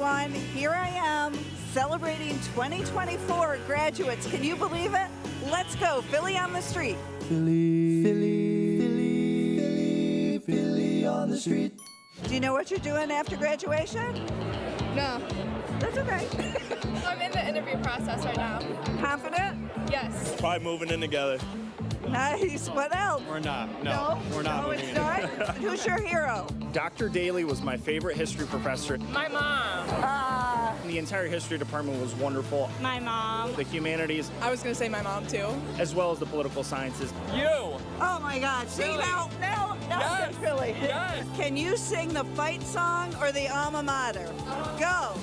everyone. Here I am celebrating 2024 graduates. Can you believe it? Let's go. Philly on the street. Philly, Philly, Philly, Philly on the street. Do you know what you're doing after graduation? No. That's okay. I'm in the interview process right now. Confident? Yes. Probably moving in together. Nice. What else? We're not. No, we're not No, moving it's in. not. Who's your hero? Dr. Daly was my favorite history professor. My mom. The entire history department was wonderful. My mom. The humanities, I was going to say my mom too. as well as the political sciences. You. Oh my God. See now Yes. it's Philly. Yes. Can you sing the fight song or the alma mater? Go.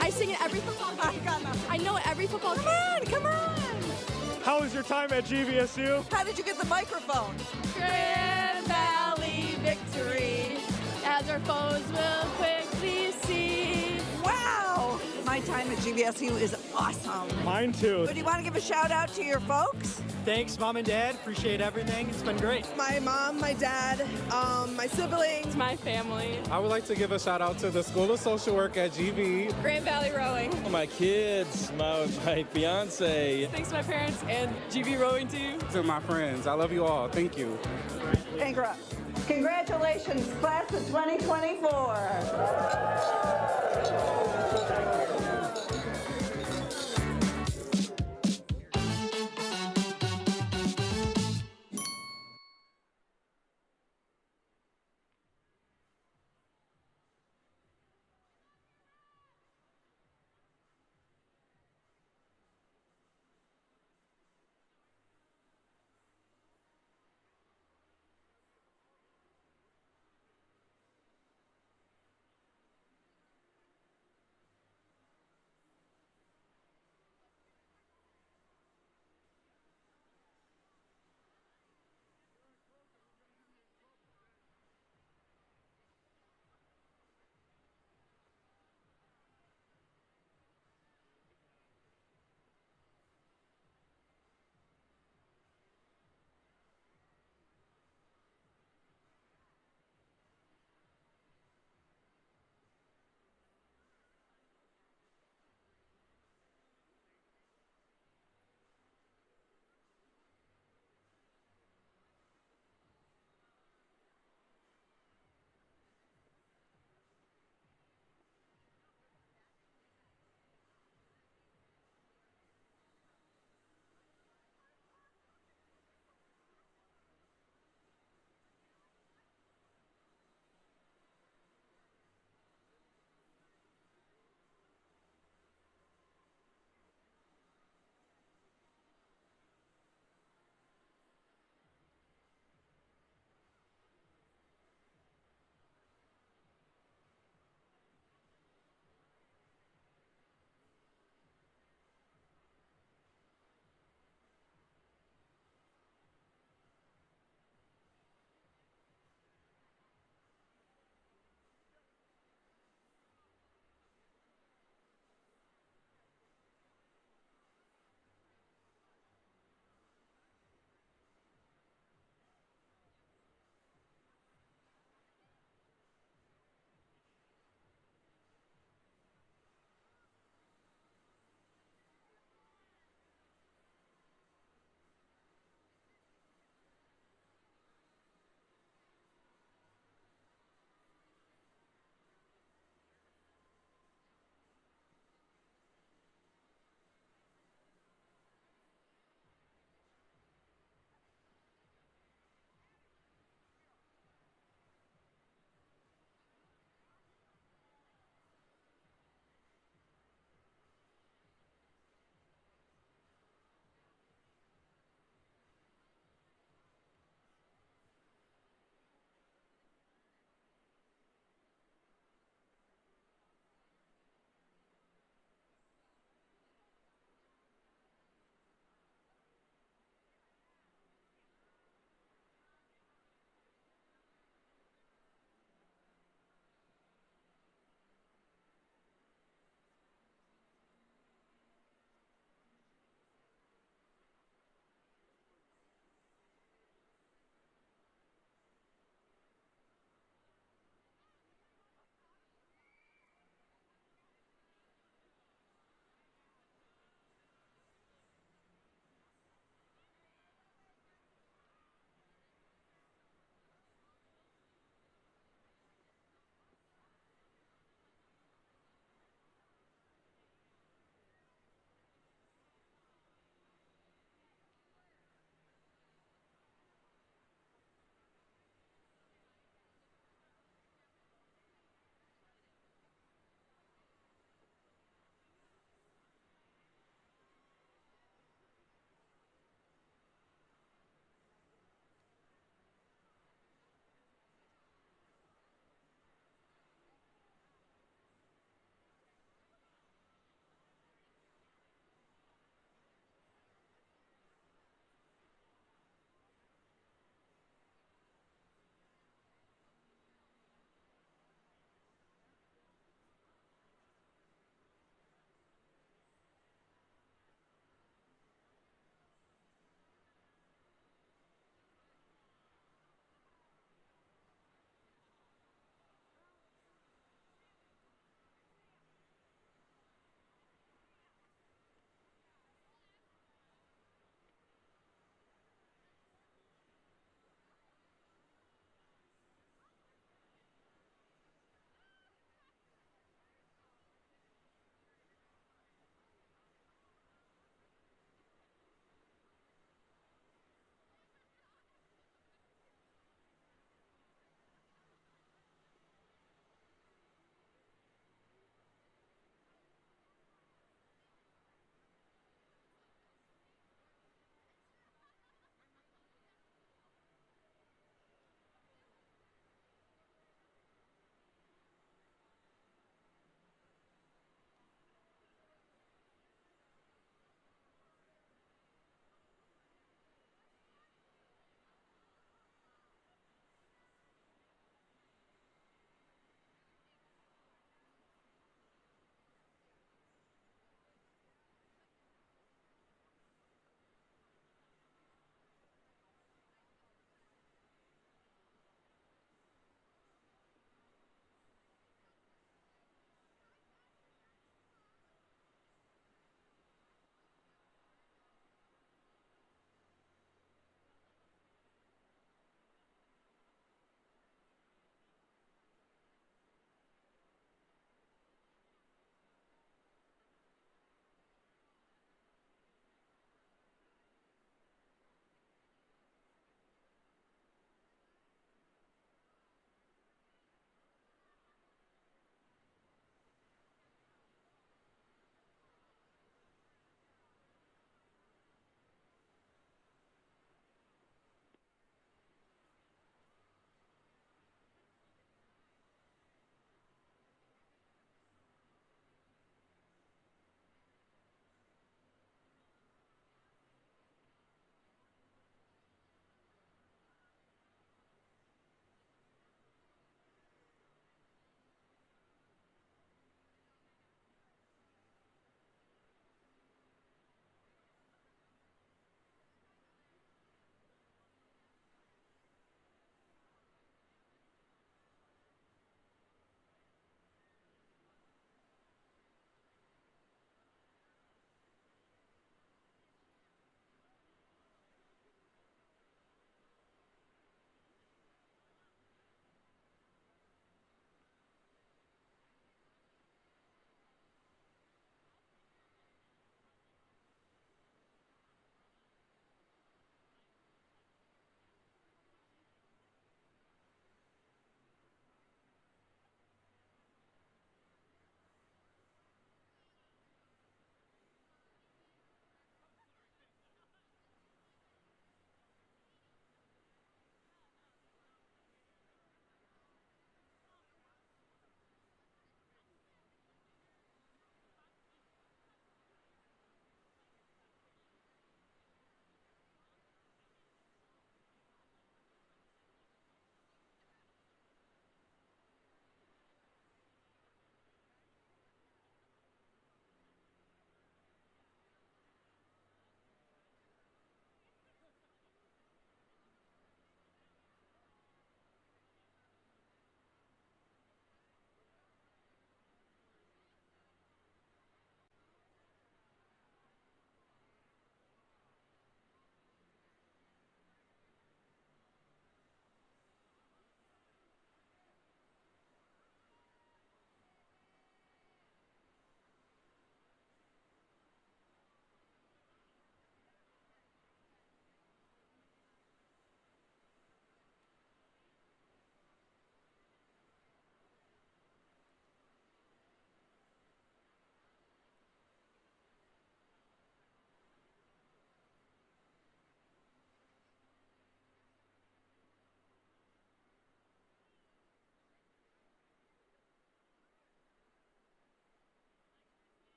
I sing in every football I game. got nothing. I know every football Come game. on, come on. How was your time at GVSU? How did you get the microphone? Grand Valley victory, as our foes will quickly see. Wow. My time at GVSU is awesome. Mine too. But do you want to give a shout out to your folks? Thanks, Mom and Dad. Appreciate everything. It's been great. My mom, my dad, my siblings. My family. I would like to give a shout out to the School of Social Work at GV. Grand Valley rowing. My kids, my fiance. Thanks to my parents and GV rowing too. To my friends, I love you all. Thank you. Congratulations, class of 2024.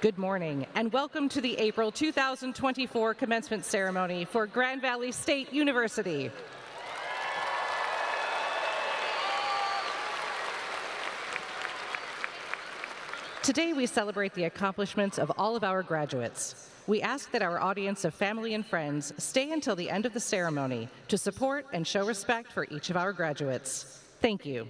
Good morning, and welcome to the April 2024 commencement ceremony for Grand Valley State University. Today, we celebrate the accomplishments of all of our graduates. We ask that our audience of family and friends stay until the end of the ceremony to support and show respect for each of our graduates. Thank you.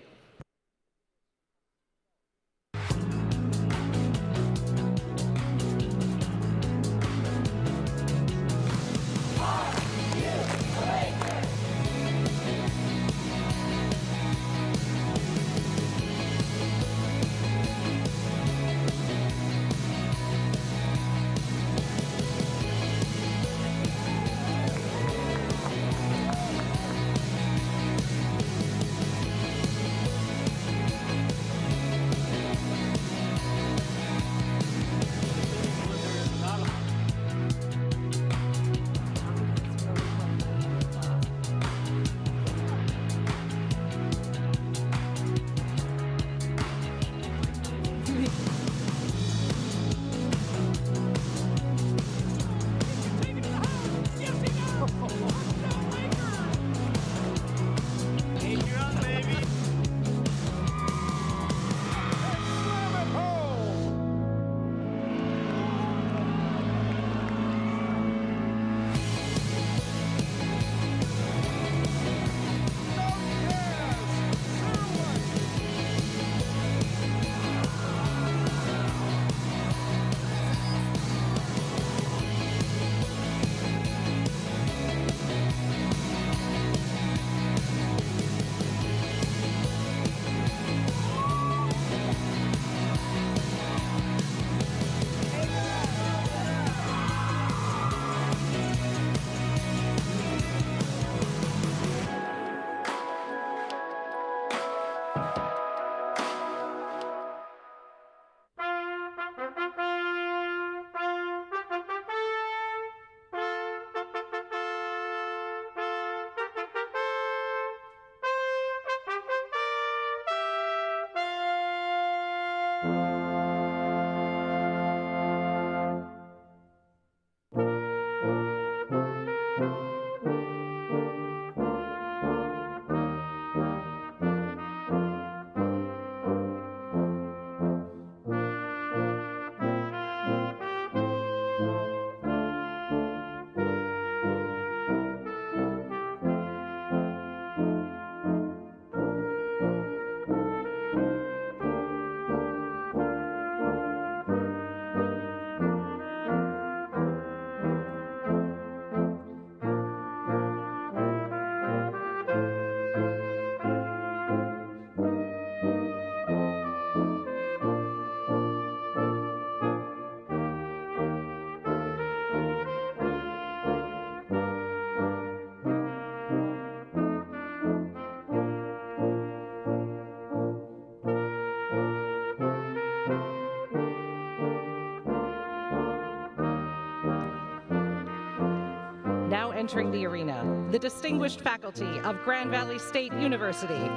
Now entering the arena, the distinguished faculty of Grand Valley State University.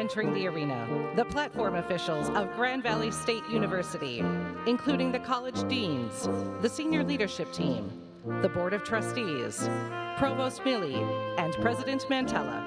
entering the arena, the platform officials of Grand Valley State University, including the college deans, the senior leadership team, the Board of Trustees, Provost Milley, and President Mantella.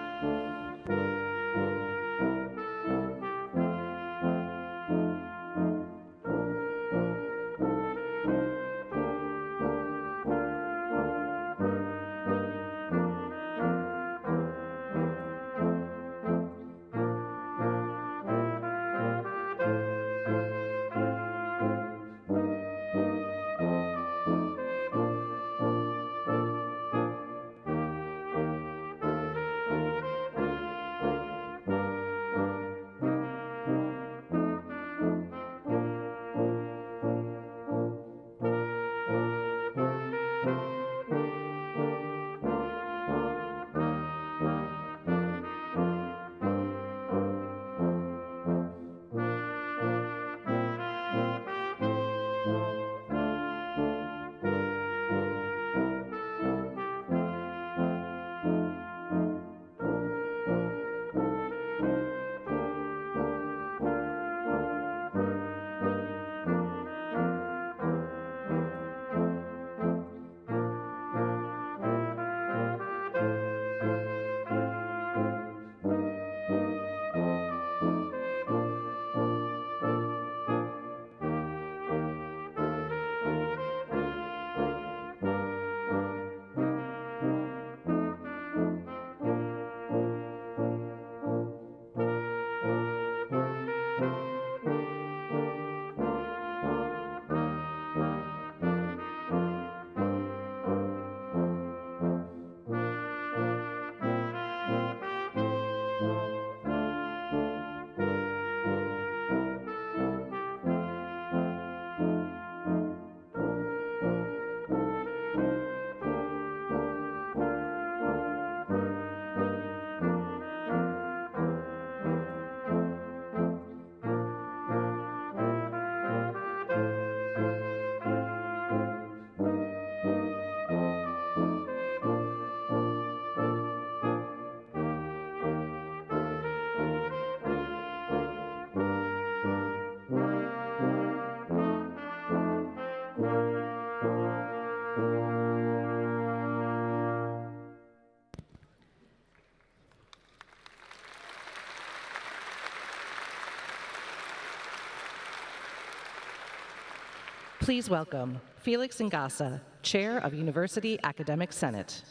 Please welcome Felix Ngasa, Chair of University Academic Senate.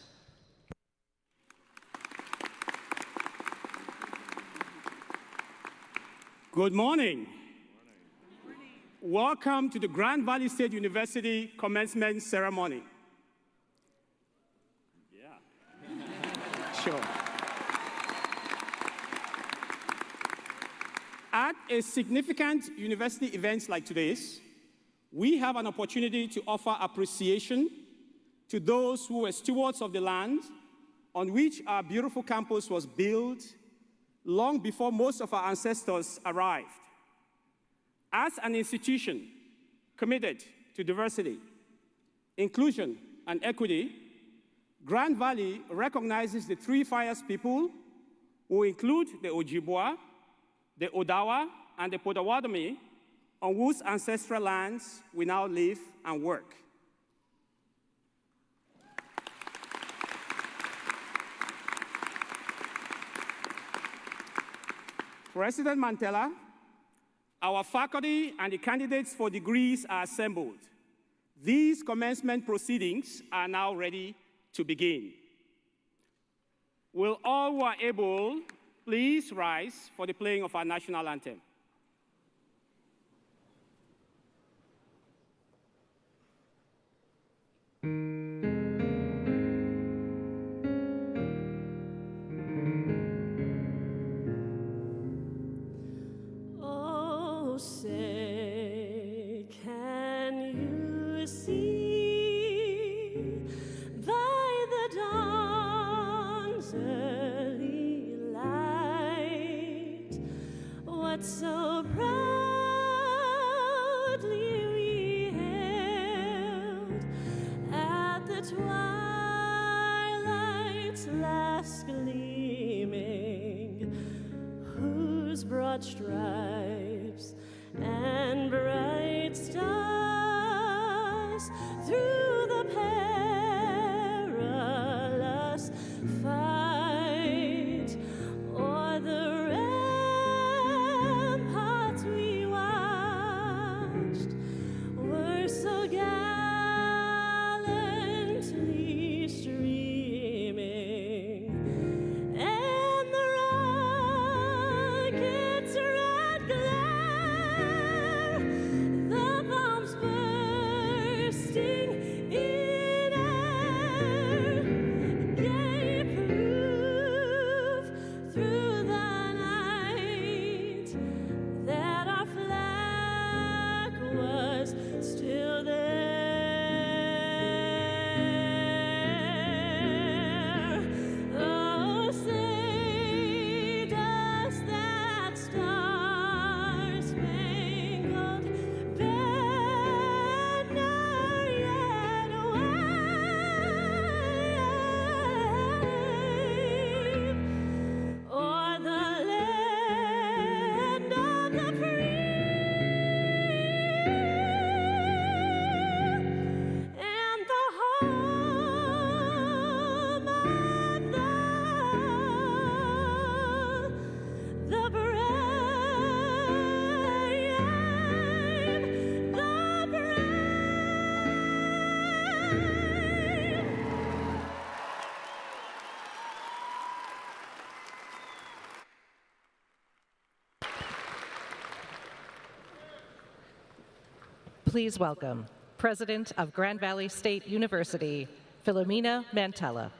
Good morning. Welcome to the Grand Valley State University commencement ceremony. Sure. At a significant university event like today's, we have an opportunity to offer appreciation to those who were stewards of the land on which our beautiful campus was built long before most of our ancestors arrived. As an institution committed to diversity, inclusion, and equity, Grand Valley recognizes the Three Fires people, who include the Ojibwa, the Odawa, and the Potawatomi, on whose ancestral lands we now live and work. President Mantella, our faculty and the candidates for degrees are assembled. These commencement proceedings are now ready to begin. Will all who are able please rise for the playing of our national anthem? Oh, say, can you see by the dawn's early light what so proudly we hailed at the twilight's last gleaming? Who broad stripes and bright stars through the perilous fight. O'er the ramparts we watched were so gallantly streaming, and the rockets' red glare, the bombs bursting in air, gave proof through the night that our flag was still there. Oh, say does that star-spangled banner yet wave o'er the land of the free and the home of the brave, the brave. Please welcome President of Grand Valley State University, Philomena Mantella.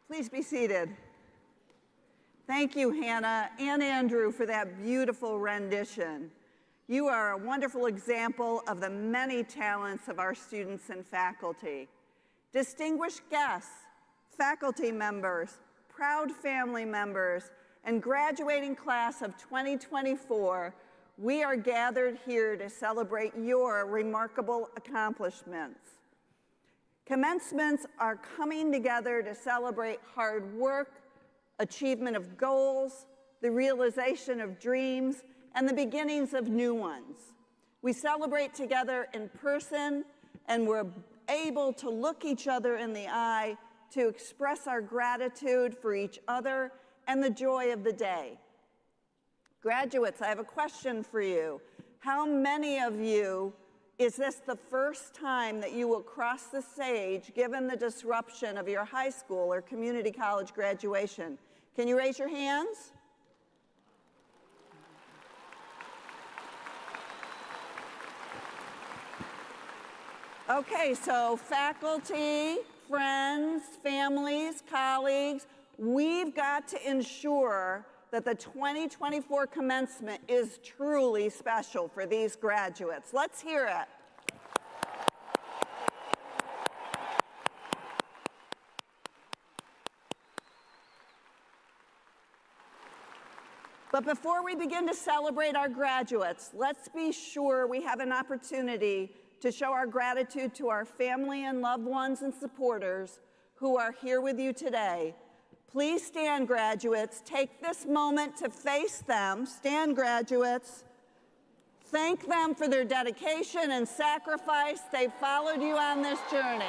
Please be seated. Thank you, Hannah and Andrew, for that beautiful rendition. You are a wonderful example of the many talents of our students and faculty. Distinguished guests, faculty members, proud family members, and graduating class of 2024, we are gathered here to celebrate your remarkable accomplishments. Commencements are coming together to celebrate hard work, achievement of goals, the realization of dreams, and the beginnings of new ones. We celebrate together in person, and we're able to look each other in the eye to express our gratitude for each other and the joy of the day. Graduates, I have a question for you. How many of you, is this the first time that you will cross the stage given the disruption of your high school or community college graduation? Can you raise your hands? Okay, so faculty, friends, families, colleagues, we've got to ensure that the 2024 commencement is truly special for these graduates. Let's hear it. But before we begin to celebrate our graduates, let's be sure we have an opportunity to show our gratitude to our family and loved ones and supporters who are here with you today. Please stand, graduates. Take this moment to face them. Stand, graduates. Thank them for their dedication and sacrifice. They've followed you on this journey.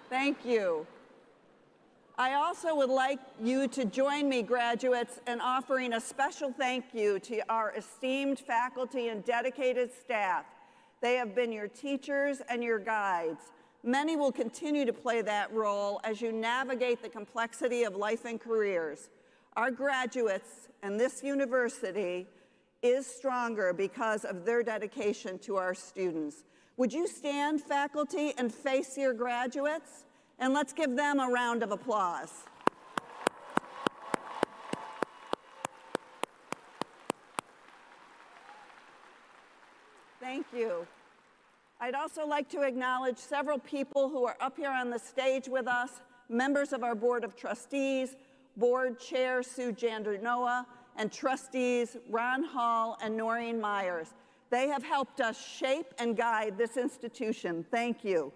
Thank you. I also would like you to join me, graduates, in offering a special thank you to our esteemed faculty and dedicated staff. They have been your teachers and your guides. Many will continue to play that role as you navigate the complexity of life and careers. Our graduates and this university is stronger because of their dedication to our students. Would you stand, faculty, and face your graduates? And let's give them a round of applause. Thank you. I'd also like to acknowledge several people who are up here on the stage with us, members of our Board of Trustees, Board Chair Sue Jandrinoa, and Trustees Ron Hall and Noreen Myers. They have helped us shape and guide this institution. Thank you.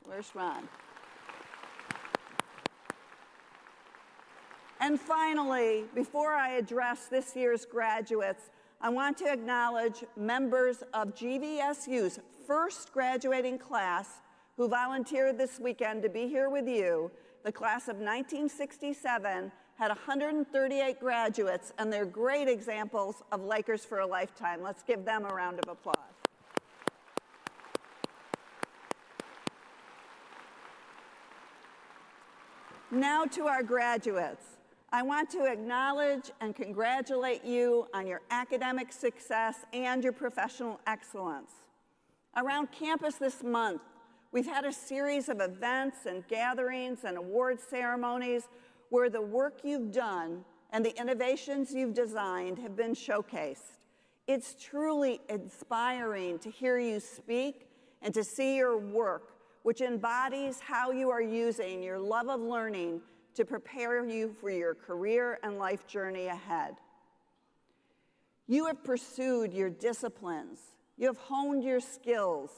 Where's Ron? And finally, before I address this year's graduates, I want to acknowledge members of GVSU's first graduating class who volunteered this weekend to be here with you. The class of 1967 had 138 graduates, and they're great examples of Lakers for a lifetime. Let's give them a round of applause. Now to our graduates. I want to acknowledge and congratulate you on your academic success and your professional excellence. Around campus this month, we've had a series of events and gatherings and award ceremonies where the work you've done and the innovations you've designed have been showcased. It's truly inspiring to hear you speak and to see your work, which embodies how you are using your love of learning to prepare you for your career and life journey ahead. You have pursued your disciplines, you have honed your skills,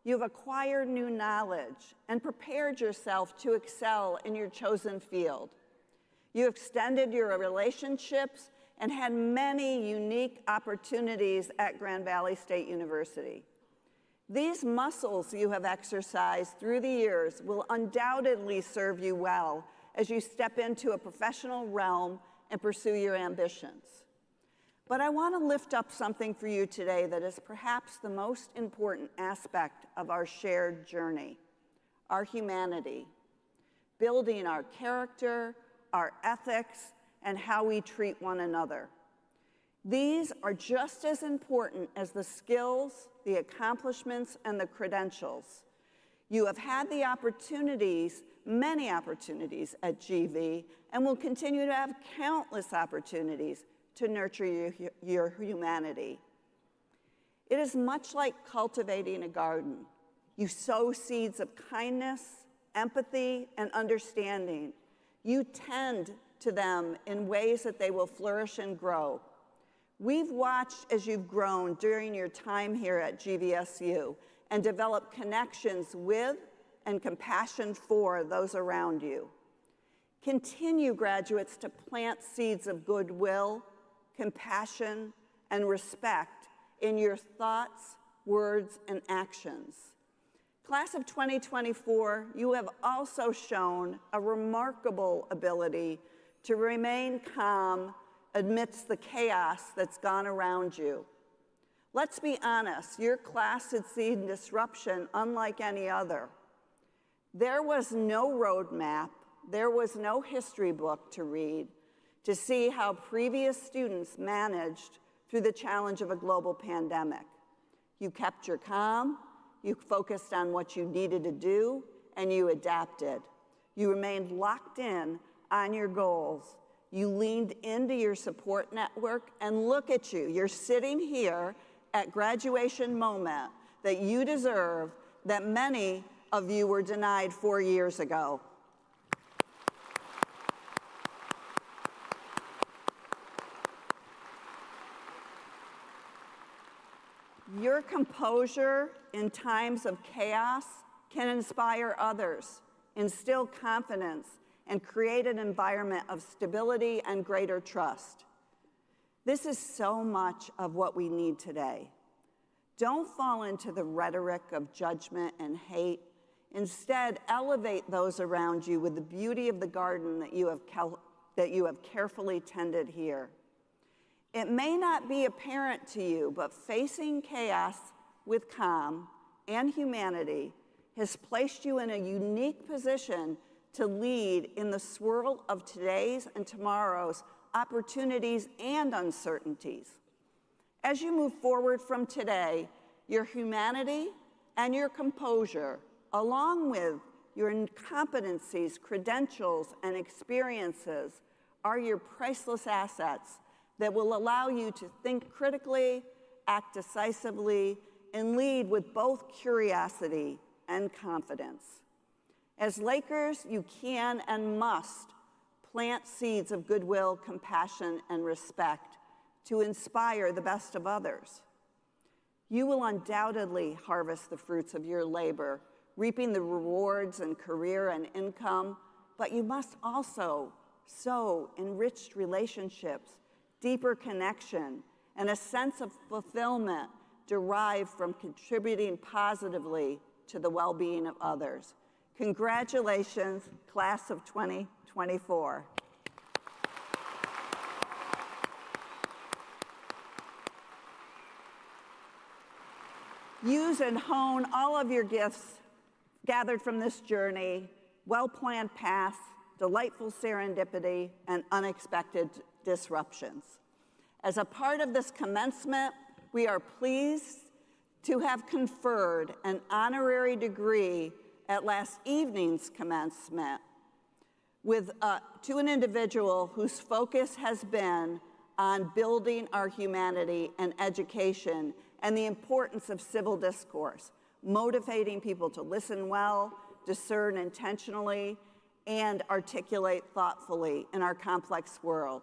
you have acquired new knowledge, and prepared yourself to excel in your chosen field. You extended your relationships and had many unique opportunities at Grand Valley State University. These muscles you have exercised through the years will undoubtedly serve you well as you step into a professional realm and pursue your ambitions. But I want to lift up something for you today that is perhaps the most important aspect of our shared journey, our humanity, building our character, our ethics, and how we treat one another. These are just as important as the skills, the accomplishments, and the credentials. You have had the opportunities, many opportunities at GV, and will continue to have countless opportunities to nurture your humanity. It is much like cultivating a garden. You sow seeds of kindness, empathy, and understanding. You tend to them in ways that they will flourish and grow. We've watched as you've grown during your time here at GVSU and developed connections with and compassion for those around you. Continue, graduates, to plant seeds of goodwill, compassion, and respect in your thoughts, words, and actions. Class of 2024, you have also shown a remarkable ability to remain calm amidst the chaos that's gone around you. Let's be honest, your class had seen disruption unlike any other. There was no roadmap, there was no history book to read to see how previous students managed through the challenge of a global pandemic. You kept your calm, you focused on what you needed to do, and you adapted. You remained locked in on your goals. You leaned into your support network, and look at you. You're sitting here at graduation moment that you deserve, that many of you were denied 4 years ago. Your composure in times of chaos can inspire others, instill confidence, and create an environment of stability and greater trust. This is so much of what we need today. Don't fall into the rhetoric of judgment and hate. Instead, elevate those around you with the beauty of the garden that you have carefully tended here. It may not be apparent to you, but facing chaos with calm and humanity has placed you in a unique position to lead in the swirl of today's and tomorrow's opportunities and uncertainties. As you move forward from today, your humanity and your composure, along with your competencies, credentials, and experiences, are your priceless assets that will allow you to think critically, act decisively, and lead with both curiosity and confidence. As Lakers, you can and must plant seeds of goodwill, compassion, and respect to inspire the best of others. You will undoubtedly harvest the fruits of your labor, reaping the rewards in career and income, but you must also sow enriched relationships, deeper connection, and a sense of fulfillment derived from contributing positively to the well-being of others. Congratulations, class of 2024. Use and hone all of your gifts gathered from this journey, well-planned paths, delightful serendipity, and unexpected disruptions. As a part of this commencement, we are pleased to have conferred an honorary degree at last evening's commencement to an individual whose focus has been on building our humanity and education and the importance of civil discourse, motivating people to listen well, discern intentionally, and articulate thoughtfully in our complex world.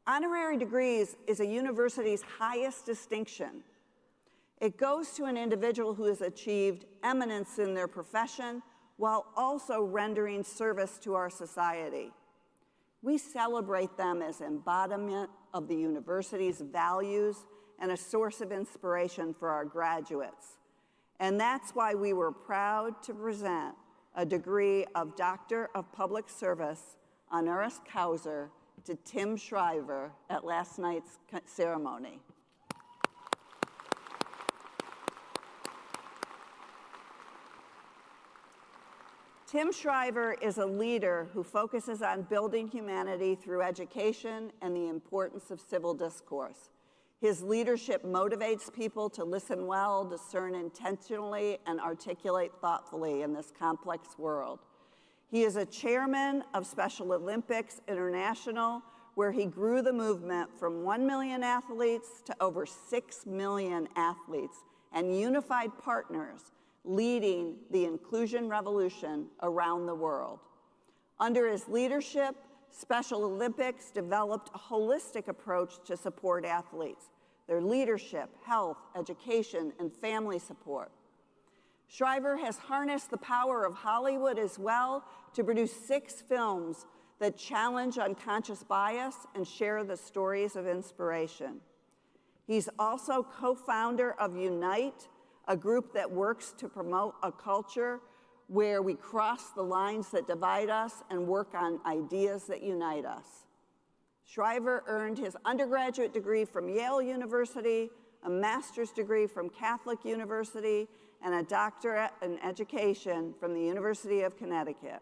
Honorary degrees is a university's highest distinction. It goes to an individual who has achieved eminence in their profession while also rendering service to our society. We celebrate them as embodiment of the university's values and a source of inspiration for our graduates. And that's why we were proud to present a degree of Doctor of Public Service honoris causa to Tim Shriver at last night's ceremony. Tim Shriver is a leader who focuses on building humanity through education and the importance of civil discourse. His leadership motivates people to listen well, discern intentionally, and articulate thoughtfully in this complex world. He is a chairman of Special Olympics International, where he grew the movement from 1 million athletes to over 6 million athletes and unified partners leading the inclusion revolution around the world. Under his leadership, Special Olympics developed a holistic approach to support athletes, their leadership, health, education, and family support. Shriver has harnessed the power of Hollywood as well to produce 6 films that challenge unconscious bias and share the stories of inspiration. He's also co-founder of Unite, a group that works to promote a culture where we cross the lines that divide us and work on ideas that unite us. Shriver earned his undergraduate degree from Yale University, a master's degree from Catholic University, and a doctorate in education from the University of Connecticut.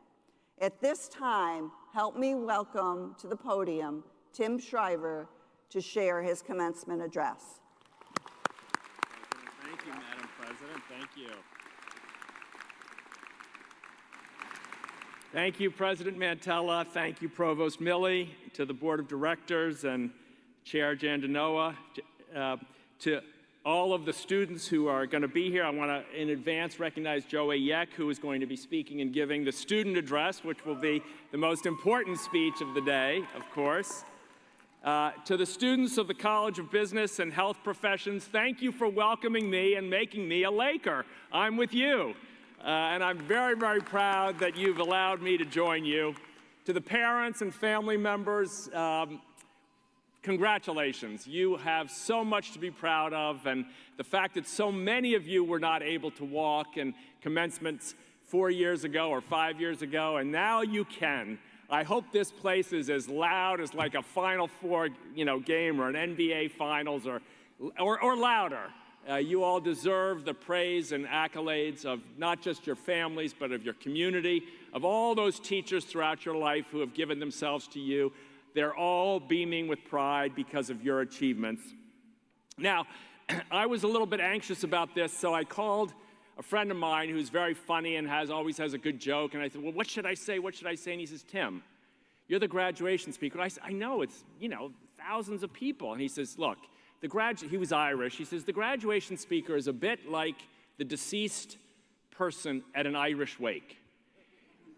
At this time, help me welcome to the podium Tim Shriver to share his commencement address. Thank you, Madam President. Thank you. Thank you, President Mantella. Thank you, Provost Milley, to the Board of Directors and Chair Jandanoa, to all of the students who are going to be here. I want to, in advance, recognize Joe Ayek, who is going to be speaking and giving the student address, which will be the most important speech of the day, of course. To the students of the College of Business and Health Professions, thank you for welcoming me and making me a Laker. I'm with you. And I'm very, very proud that you've allowed me to join you. To the parents and family members, congratulations. You have so much to be proud of, and the fact that so many of you were not able to walk in commencements 4 years ago or 5 years ago, and now you can. I hope this place is as loud as like a Final Four, game or an NBA Finals or louder. You all deserve the praise and accolades of not just your families, but of your community, of all those teachers throughout your life who have given themselves to you. They're all beaming with pride because of your achievements. Now, I was a little bit anxious about this, so I called a friend of mine who's very funny and always has a good joke, and I said, well, what should I say? What should I say? And he says, Tim, you're the graduation speaker. I said, I know, it's, thousands of people. And he says, look, he was Irish. He says, the graduation speaker is a bit like the deceased person at an Irish wake.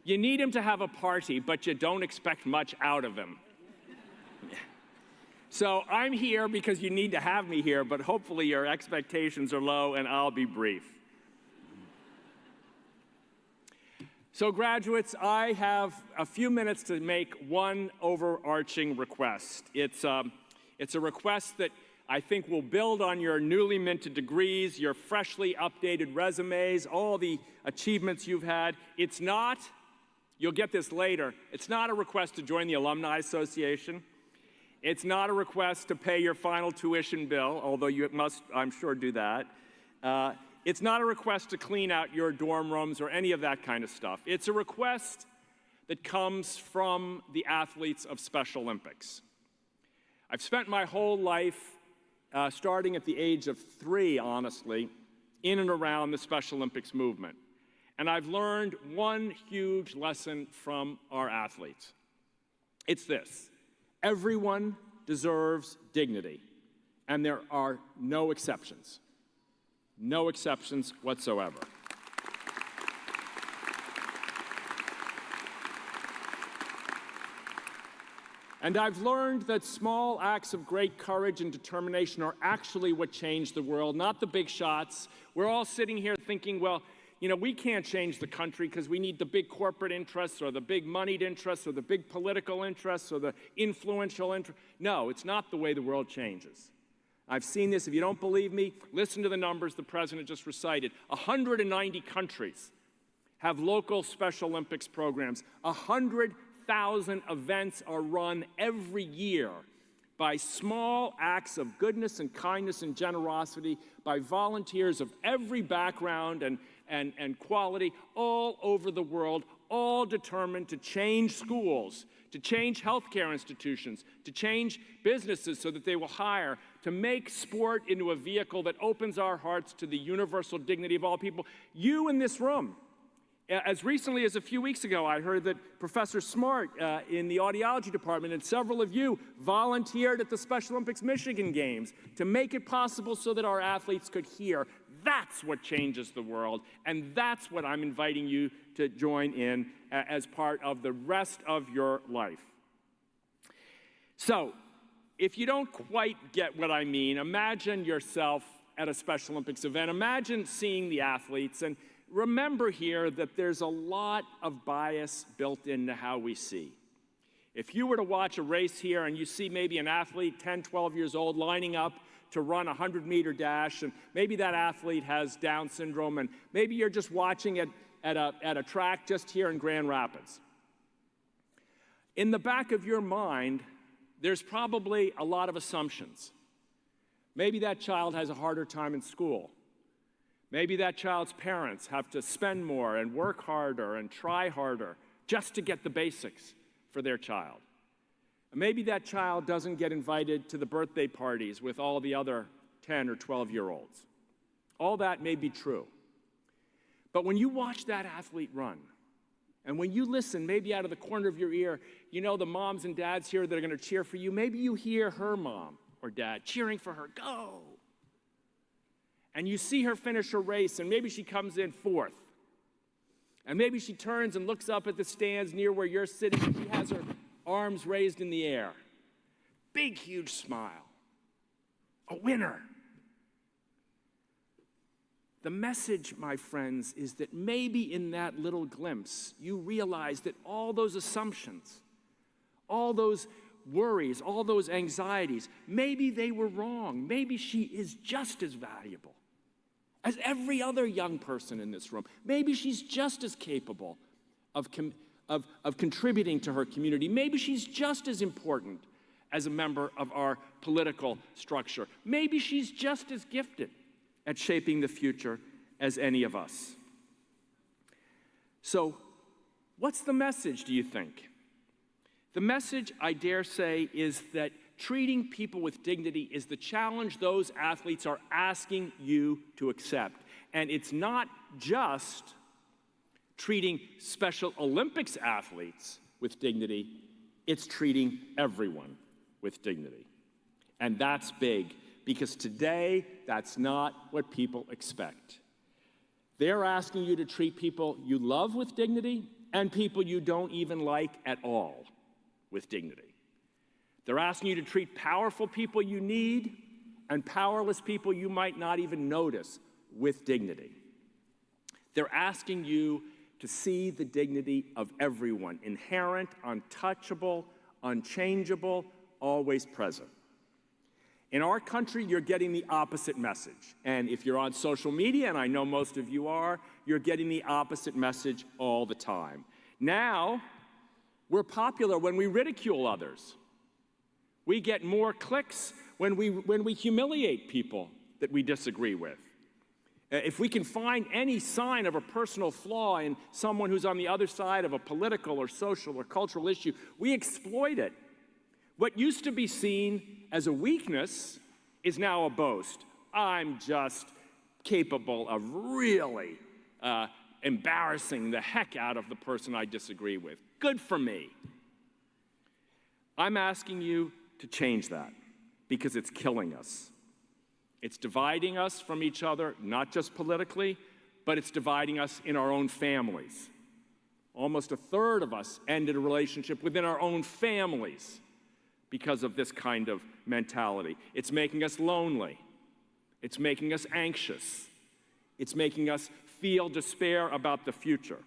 You need him to have a party, but you don't expect much out of him. So I'm here because you need to have me here, but hopefully your expectations are low and I'll be brief. So graduates, I have a few minutes to make one overarching request. It's a request that I think will build on your newly minted degrees, your freshly updated resumes, all the achievements you've had. It's not, you'll get this later, it's not a request to join the Alumni Association. It's not a request to pay your final tuition bill, although you must, I'm sure, do that. It's not a request to clean out your dorm rooms or any of that kind of stuff. It's a request that comes from the athletes of Special Olympics. I've spent my whole life, starting at the age of 3, honestly, in and around the Special Olympics movement. And I've learned one huge lesson from our athletes. It's this: everyone deserves dignity, and there are no exceptions. No exceptions whatsoever. And I've learned that small acts of great courage and determination are actually what change the world, not the big shots. We're all sitting here thinking, well, you know, we can't change the country because we need the big corporate interests or the big moneyed interests or the big political interests or the influential interests. No, it's not the way the world changes. I've seen this. If you don't believe me, listen to the numbers the president just recited. 190 countries have local Special Olympics programs. 100,000 events are run every year by small acts of goodness and kindness and generosity by volunteers of every background and quality all over the world, all determined to change schools, to change healthcare institutions, to change businesses so that they will hire, to make sport into a vehicle that opens our hearts to the universal dignity of all people. You in this room, as recently as a few weeks ago, I heard that Professor Smart in the audiology department and several of you volunteered at the Special Olympics Michigan Games to make it possible so that our athletes could hear. That's what changes the world, and that's what I'm inviting you to join in as part of the rest of your life. So, if you don't quite get what I mean, imagine yourself at a Special Olympics event. Imagine seeing the athletes, and remember here that there's a lot of bias built into how we see. If you were to watch a race here and you see maybe an athlete, 10, 12 years old, lining up to run a 100-meter dash, and maybe that athlete has Down syndrome, and maybe you're just watching at a track just here in Grand Rapids. In the back of your mind, there's probably a lot of assumptions. Maybe that child has a harder time in school. Maybe that child's parents have to spend more and work harder and try harder just to get the basics for their child. Maybe that child doesn't get invited to the birthday parties with all the other 10 or 12-year-olds. All that may be true. But when you watch that athlete run, and when you listen, maybe out of the corner of your ear, you know the moms and dads here that are going to cheer for you. Maybe you hear her mom or dad cheering for her, go. And you see her finish her race, and maybe she comes in 4th. And maybe she turns and looks up at the stands near where you're sitting, and she has her arms raised in the air. Big, huge smile. A winner. The message, my friends, is that maybe in that little glimpse, you realize that all those assumptions, all those worries, all those anxieties, maybe they were wrong. Maybe she is just as valuable as every other young person in this room. Maybe she's just as capable of contributing to her community. Maybe she's just as important as a member of our political structure. Maybe she's just as gifted at shaping the future as any of us. So, what's the message, do you think? The message, I dare say, is that treating people with dignity is the challenge those athletes are asking you to accept. And it's not just treating Special Olympics athletes with dignity, it's treating everyone with dignity. And that's big, because today, that's not what people expect. They're asking you to treat people you love with dignity and people you don't even like at all with dignity. They're asking you to treat powerful people you need and powerless people you might not even notice with dignity. They're asking you to see the dignity of everyone, inherent, untouchable, unchangeable, always present. In our country, you're getting the opposite message. And if you're on social media, and I know most of you are, you're getting the opposite message all the time. Now, we're popular when we ridicule others. We get more clicks when we humiliate people that we disagree with. If we can find any sign of a personal flaw in someone who's on the other side of a political or social or cultural issue, we exploit it. What used to be seen as a weakness is now a boast. I'm just capable of really embarrassing the heck out of the person I disagree with. Good for me. I'm asking you to change that because it's killing us. It's dividing us from each other, not just politically, but it's dividing us in our own families. Almost a third of us ended a relationship within our own families because of this kind of mentality. It's making us lonely. It's making us anxious. It's making us feel despair about the future.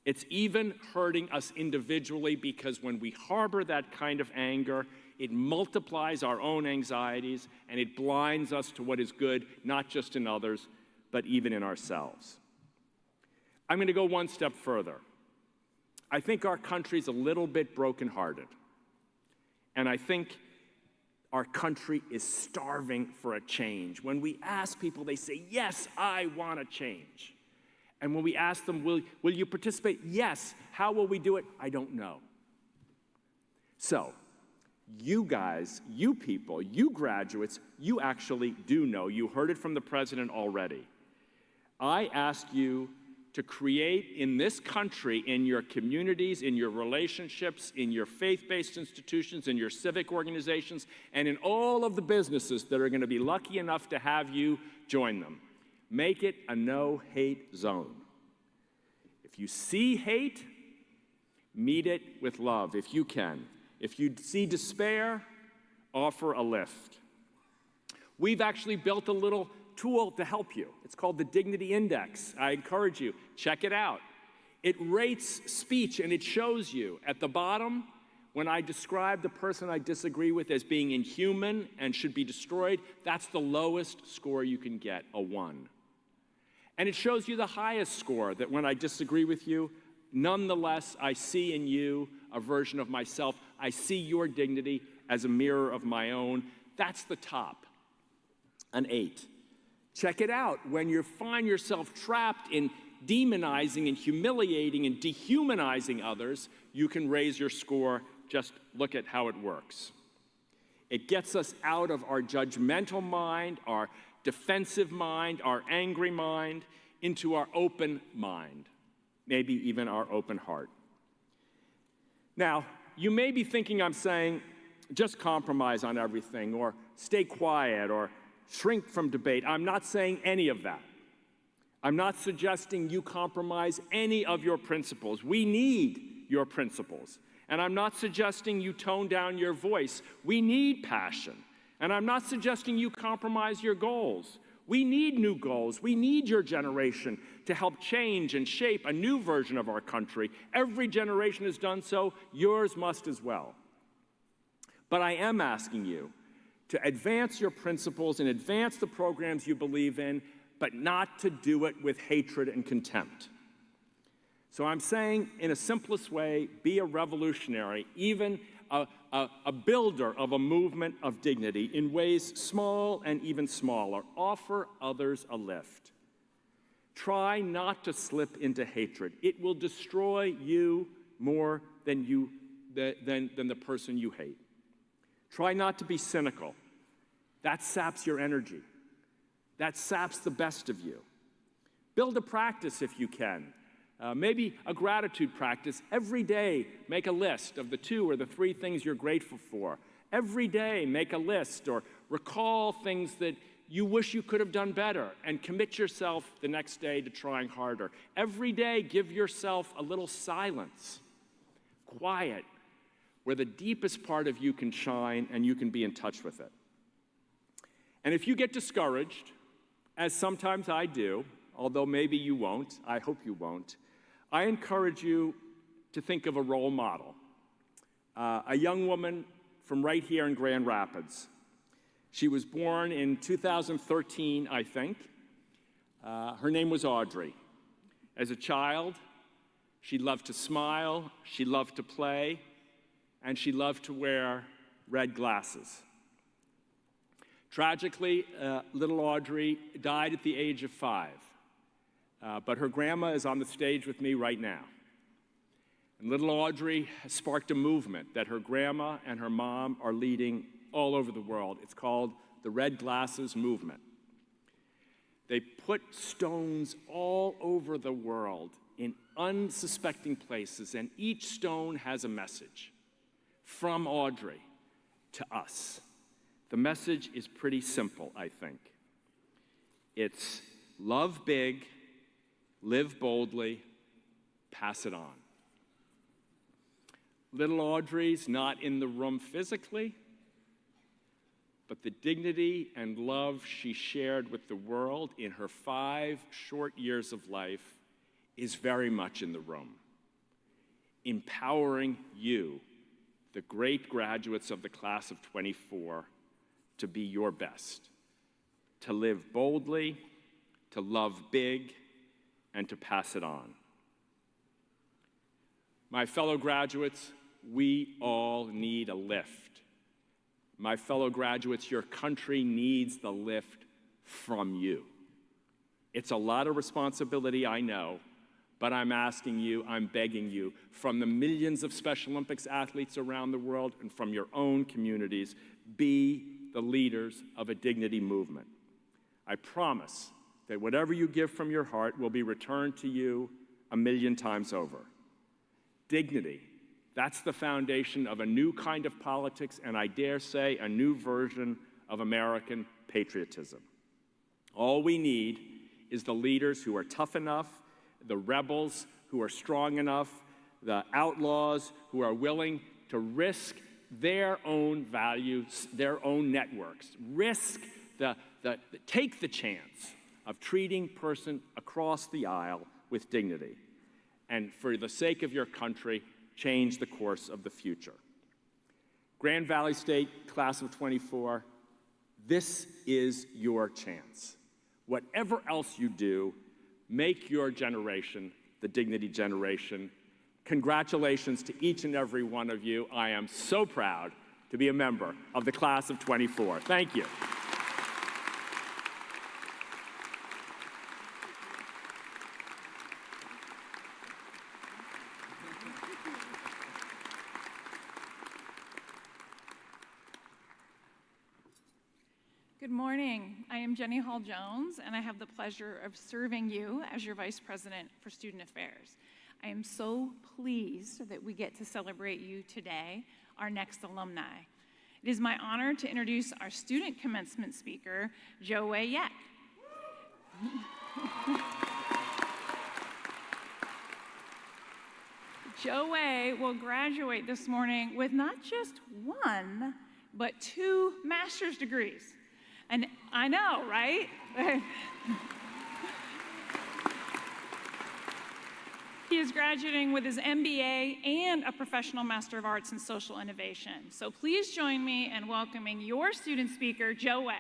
It's even hurting us individually because when we harbor that kind of anger, it multiplies our own anxieties and it blinds us to what is good, not just in others, but even in ourselves. I'm going to go one step further. I think our country's a little bit brokenhearted. And I think our country is starving for a change. When we ask people, they say, yes, I want to change. And when we ask them, will you participate? Yes. How will we do it? I don't know. So, you guys, you people, you graduates, you actually do know. You heard it from the president already. I ask you to create in this country, in your communities, in your relationships, in your faith-based institutions, in your civic organizations, and in all of the businesses that are going to be lucky enough to have you join them. Make it a no-hate zone. If you see hate, meet it with love, if you can. If you see despair, offer a lift. We've actually built a little tool to help you. It's called the Dignity Index. I encourage you, check it out. It rates speech and it shows you at the bottom, when I describe the person I disagree with as being inhuman and should be destroyed, that's the lowest score you can get, a 1. And it shows you the highest score, that when I disagree with you, nonetheless, I see in you a version of myself. I see your dignity as a mirror of my own. That's the top, an 8. Check it out. When you find yourself trapped in demonizing and humiliating and dehumanizing others, you can raise your score. Just look at how it works. It gets us out of our judgmental mind, our defensive mind, our angry mind, into our open mind, maybe even our open heart. Now, you may be thinking I'm saying just compromise on everything, or stay quiet, or shrink from debate. I'm not saying any of that. I'm not suggesting you compromise any of your principles. We need your principles. And I'm not suggesting you tone down your voice. We need passion. And I'm not suggesting you compromise your goals. We need new goals. We need your generation to help change and shape a new version of our country. Every generation has done so. Yours must as well. But I am asking you to advance your principles and advance the programs you believe in, but not to do it with hatred and contempt. So I'm saying, in a simplest way, be a revolutionary, even a builder of a movement of dignity in ways small and even smaller. Offer others a lift. Try not to slip into hatred. It will destroy you more than the person you hate. Try not to be cynical. That saps your energy. That saps the best of you. Build a practice if you can. Maybe a gratitude practice. Every day, make a list of the 2 or the 3 things you're grateful for. Every day, make a list or recall things that you wish you could have done better and commit yourself the next day to trying harder. Every day, give yourself a little silence, quiet, where the deepest part of you can shine and you can be in touch with it. And if you get discouraged, as sometimes I do, although maybe you won't, I hope you won't, I encourage you to think of a role model. A young woman from right here in Grand Rapids. She was born in 2013, I think. Her name was Audrey. As a child, she loved to smile, she loved to play, and she loved to wear red glasses. Tragically, little Audrey died at the age of 5, but her grandma is on the stage with me right now. And little Audrey has sparked a movement that her grandma and her mom are leading all over the world. It's called the Red Glasses Movement. They put stones all over the world in unsuspecting places, and each stone has a message from Audrey to us. The message is pretty simple, I think. It's love big, live boldly, pass it on. Little Audrey's not in the room physically, but the dignity and love she shared with the world in her 5 short years of life is very much in the room, empowering you, the great graduates of the class of 24, to be your best, to live boldly, to love big, and to pass it on. My fellow graduates, we all need a lift. My fellow graduates, your country needs the lift from you. It's a lot of responsibility, I know, but I'm asking you, I'm begging you, from the millions of Special Olympics athletes around the world and from your own communities, be the leaders of a dignity movement. I promise that whatever you give from your heart will be returned to you 1,000,000 times over. Dignity, that's the foundation of a new kind of politics, and I dare say a new version of American patriotism. All we need is the leaders who are tough enough, the rebels who are strong enough, the outlaws who are willing to risk their own values, their own networks, take the chance of treating person across the aisle with dignity. And for the sake of your country, change the course of the future. Grand Valley State, class of 24, this is your chance. Whatever else you do, make your generation the dignity generation. Congratulations to each and every one of you. I am so proud to be a member of the class of 24. Thank you. Good morning. I am Jenny Hall-Jones, and I have the pleasure of serving you as your Vice President for Student Affairs. I am so pleased that we get to celebrate you today, our next alumni. It is my honor to introduce our student commencement speaker, Jo-Wei Yek. Jo-Wei will graduate this morning with not just 1, but 2 master's degrees. And I know, right? He is graduating with his MBA and a Professional Master of Arts in Social Innovation. So please join me in welcoming your student speaker, Jo-Wei.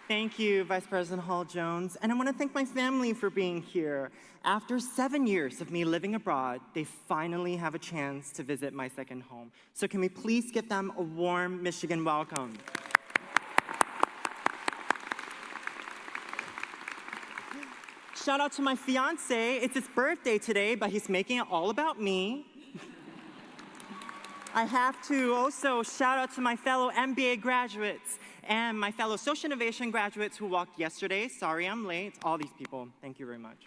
Thank you, Vice President Hall-Jones, and I want to thank my family for being here. After 7 years of me living abroad, they finally have a chance to visit my second home. So can we please give them a warm Michigan welcome? Shout out to my fiance. It's his birthday today, but he's making it all about me. I have to also shout out to my fellow MBA graduates and my fellow social innovation graduates who walked yesterday. Sorry I'm late. All these people, thank you very much.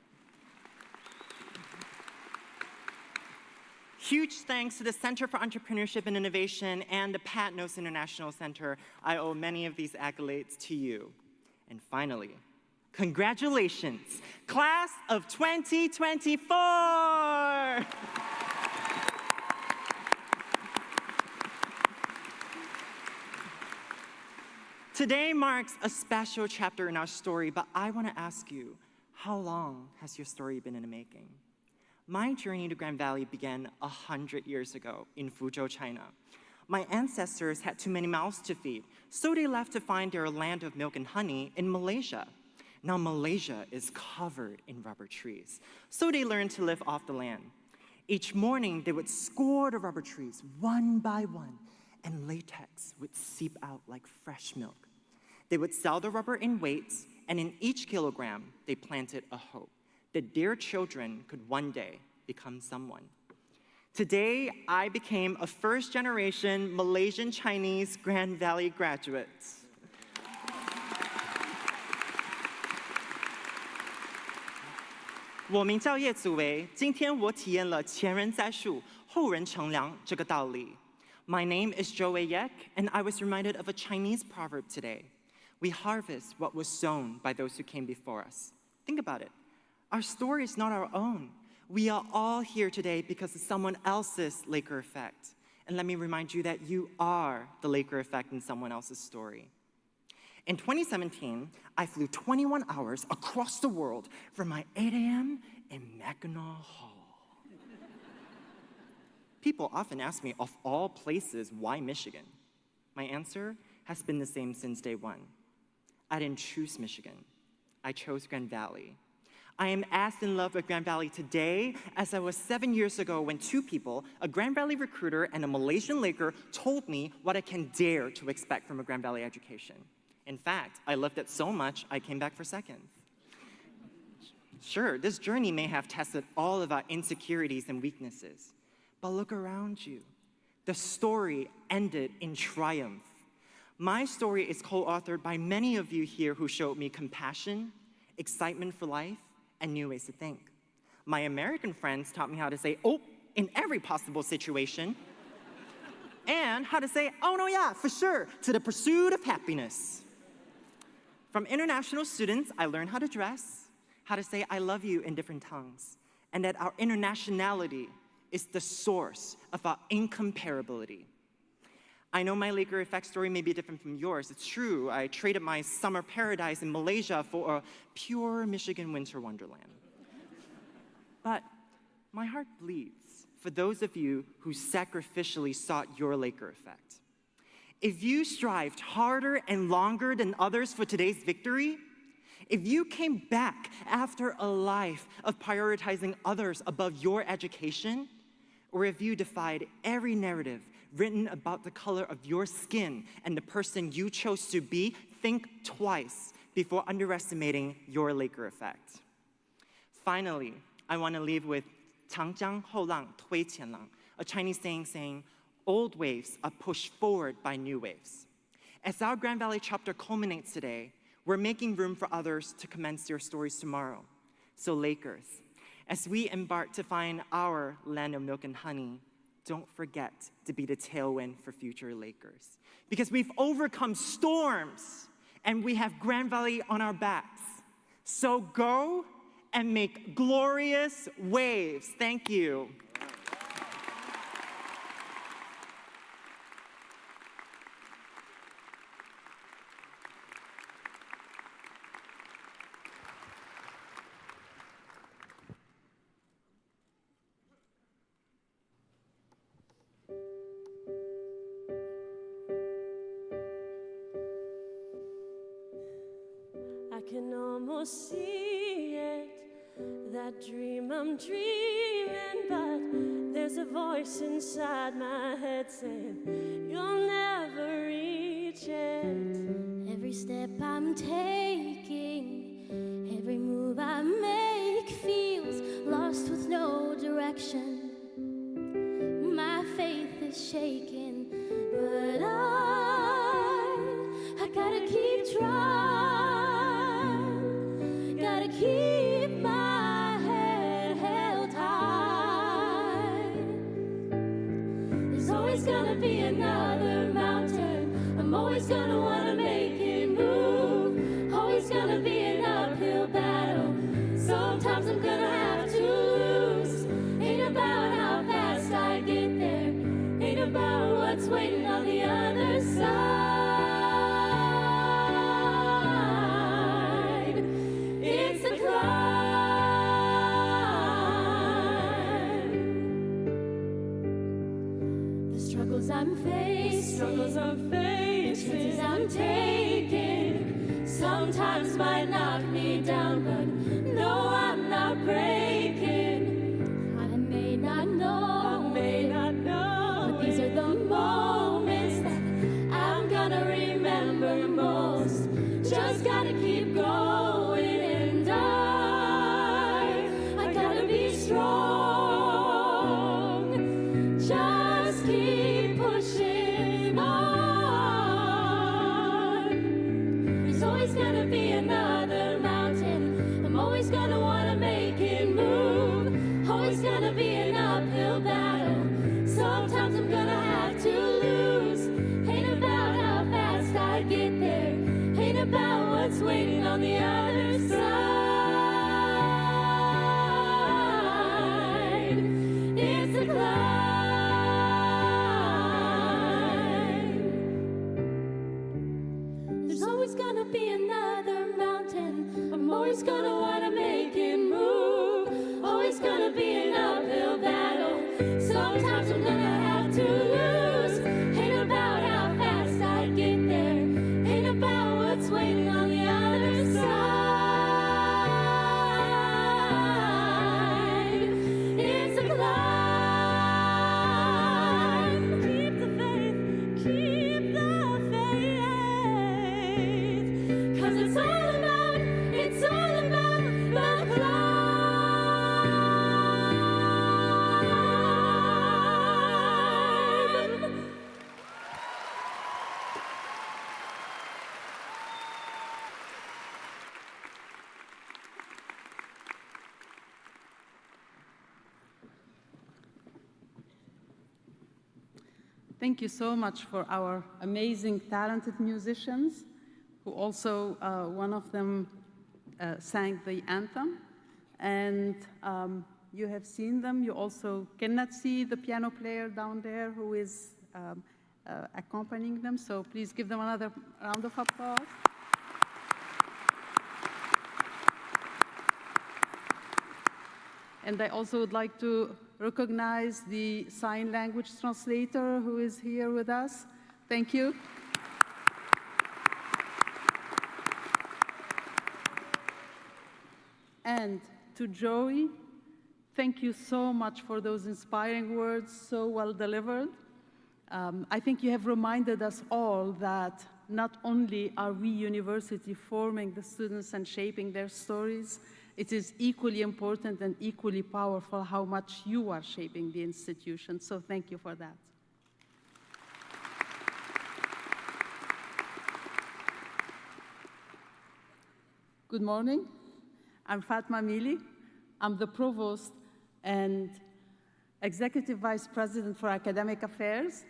Huge thanks to the Center for Entrepreneurship and Innovation and the Patnos International Center. I owe many of these accolades to you. And finally, Congratulations, class of 2024! Today marks a special chapter in our story, but I want to ask you, how long has your story been in the making? My journey to Grand Valley began 100 years ago in Fuzhou, China. My ancestors had too many mouths to feed, so they left to find their land of milk and honey in Malaysia. Now Malaysia is covered in rubber trees, so they learned to live off the land. Each morning, they would score the rubber trees one by one, and latex would seep out like fresh milk. They would sell the rubber in weights, and in each kilogram, they planted a hope that their children could one day become someone. Today, I became a first-generation Malaysian Chinese Grand Valley graduate. 我名叫叶祖维，今天我体验了前人栽树，后人乘凉这个道理。My name is Zhou Weiyek, and I was reminded of a Chinese proverb today. We harvest what was sown by those who came before us. Think about it. Our story is not our own. We are all here today because of someone else's Laker effect. And let me remind you that you are the Laker effect in someone else's story. In 2017, I flew 21 hours across the world for my 8 a.m. in Mackinac Hall. People often ask me, of all places, why Michigan? My answer has been the same since day one. I didn't choose Michigan. I chose Grand Valley. I am as in love with Grand Valley today as I was 7 years ago when two people, a Grand Valley recruiter and a Malaysian Laker, told me what I can dare to expect from a Grand Valley education. In fact, I loved it so much, I came back for seconds. Sure, this journey may have tested all of our insecurities and weaknesses, but look around you. The story ended in triumph. My story is co-authored by many of you here who showed me compassion, excitement for life, and new ways to think. My American friends taught me how to say, oh, in every possible situation, and how to say, oh no, yeah, for sure, to the pursuit of happiness. From international students, I learned how to dress, how to say I love you in different tongues, and that our internationality is the source of our incomparability. I know my Laker effect story may be different from yours. It's true, I traded my summer paradise in Malaysia for a pure Michigan winter wonderland. But my heart bleeds for those of you who sacrificially sought your Laker effect. If you strived harder and longer than others for today's victory, if you came back after a life of prioritizing others above your education, or if you defied every narrative written about the color of your skin and the person you chose to be, think twice before underestimating your Laker effect. Finally, I want to leave with 长江后浪推前浪, a Chinese saying, old waves are pushed forward by new waves. As our Grand Valley chapter culminates today, we're making room for others to commence their stories tomorrow. So Lakers, as we embark to find our land of milk and honey, don't forget to be the tailwind for future Lakers. Because we've overcome storms and we have Grand Valley on our backs. So go and make glorious waves. Thank you. I can almost see it, that dream I'm dreaming, but there's a voice inside my head saying, you'll never reach it. Every step I'm taking, every move I make feels lost with no direction. My faith is shaking, but I gotta keep trying, gotta keep my head held high. There's always gonna be another mountain, I'm always gonna wanna make it move, always gonna be an uphill Sometimes I'm gonna have to lose. Ain't about how fast I get there. Ain't about what's waiting on the other side. It's a climb. The struggles I'm facing, the chances I'm taking, sometimes might knock me down, but no, I'm not breaking. I may not know, but these are the moments that I'm gonna remember most. Just gotta keep going, and I gotta be strong. Just keep pushing on. There's always gonna be another mountain. I'm always gonna wanna make it move. Always gonna be an uphill battle. Sometimes I'm gonna have to lose. Ain't about how fast I get there. Ain't about what's waiting on the other side. It's a climb. There's always gonna be another mountain. I'm always gonna wanna make it move. Always gonna be an uphill battle. Sometimes I'm gonna have to lose. Ain't about how fast I get there. Ain't about what's waiting on the other side. It's a climb. Keep the faith, keep the faith. 'Cause it's all about the climb. Thank you so much for our amazing, talented musicians, who also, one of them sang the anthem. And you have seen them. You also cannot see the piano player down there who is accompanying them. So please give them another round of applause. And I also would like to recognize the sign language translator who is here with us. Thank you. And to Joey, thank you so much for those inspiring words, so well delivered. I think you have reminded us all that not only are we university forming the students and shaping their stories, it is equally important and equally powerful how much you are shaping the institution. So thank you for that. Good morning. I'm Fatma Mili. I'm the Provost and Executive Vice President for Academic Affairs.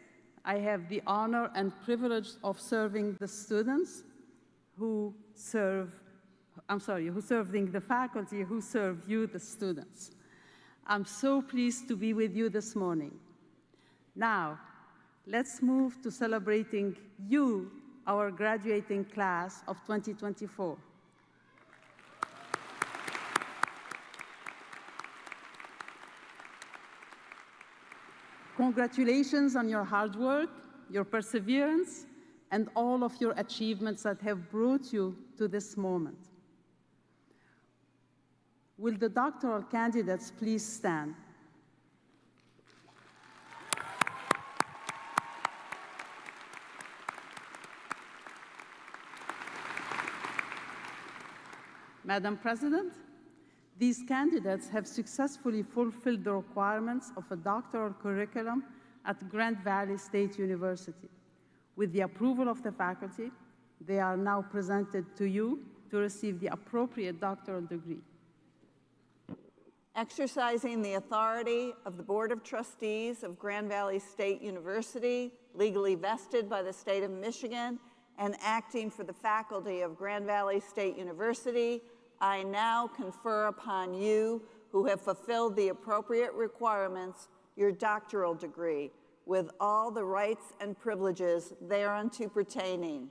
I have the honor and privilege of serving the students serving the faculty who serve you, the students. I'm so pleased to be with you this morning. Now, let's move to celebrating you, our graduating class of 2024. Congratulations on your hard work, your perseverance, and all of your achievements that have brought you to this moment. Will the doctoral candidates please stand? Madam President, these candidates have successfully fulfilled the requirements of a doctoral curriculum at Grand Valley State University. With the approval of the faculty, they are now presented to you to receive the appropriate doctoral degree. Exercising the authority of the Board of Trustees of Grand Valley State University, legally vested by the state of Michigan, and acting for the faculty of Grand Valley State University, I now confer upon you who have fulfilled the appropriate requirements your doctoral degree with all the rights and privileges thereunto pertaining.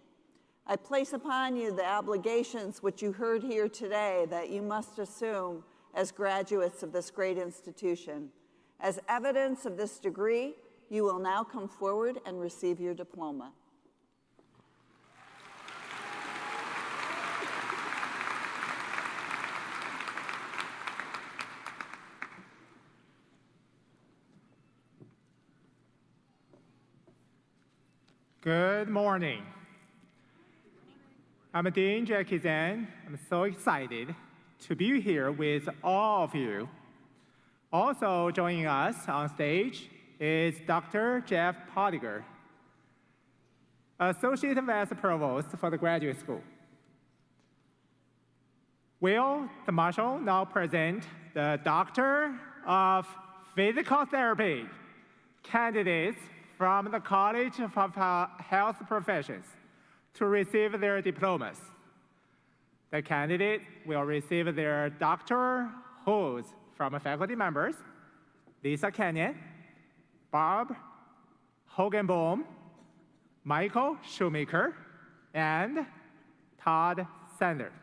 I place upon you the obligations which you heard here today that you must assume as graduates of this great institution. As evidence of this degree, you will now come forward and receive your diploma. Good morning. I'm Dean Jackie Zhang. I'm so excited to be here with all of you. Also joining us on stage is Dr. Jeff Pottinger, Associate Vice Provost for the Graduate School. Will the Marshal now present the Doctor of Physical Therapy candidates from the College of Health Professions to receive their diplomas. The candidate will receive their doctoral oaths from faculty members Lisa Kenyon, Barb Hogenboom, Michael Shoemaker, and Todd Sander.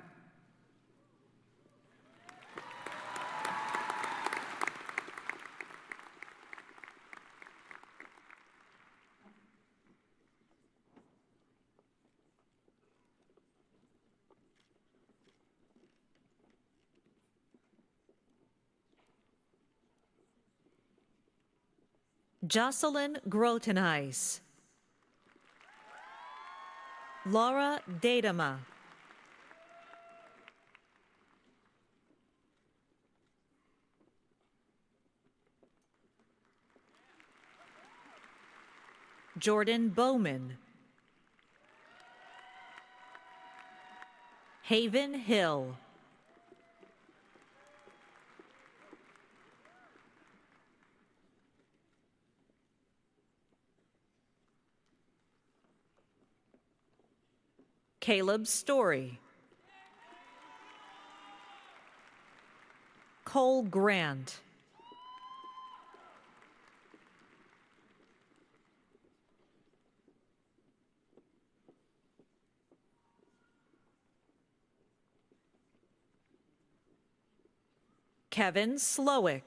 Jocelyn Grotenhuis, Laura Datema, Jordan Bowman, Haven Hill, Caleb Story, Cole Grant, Kevin Slowick,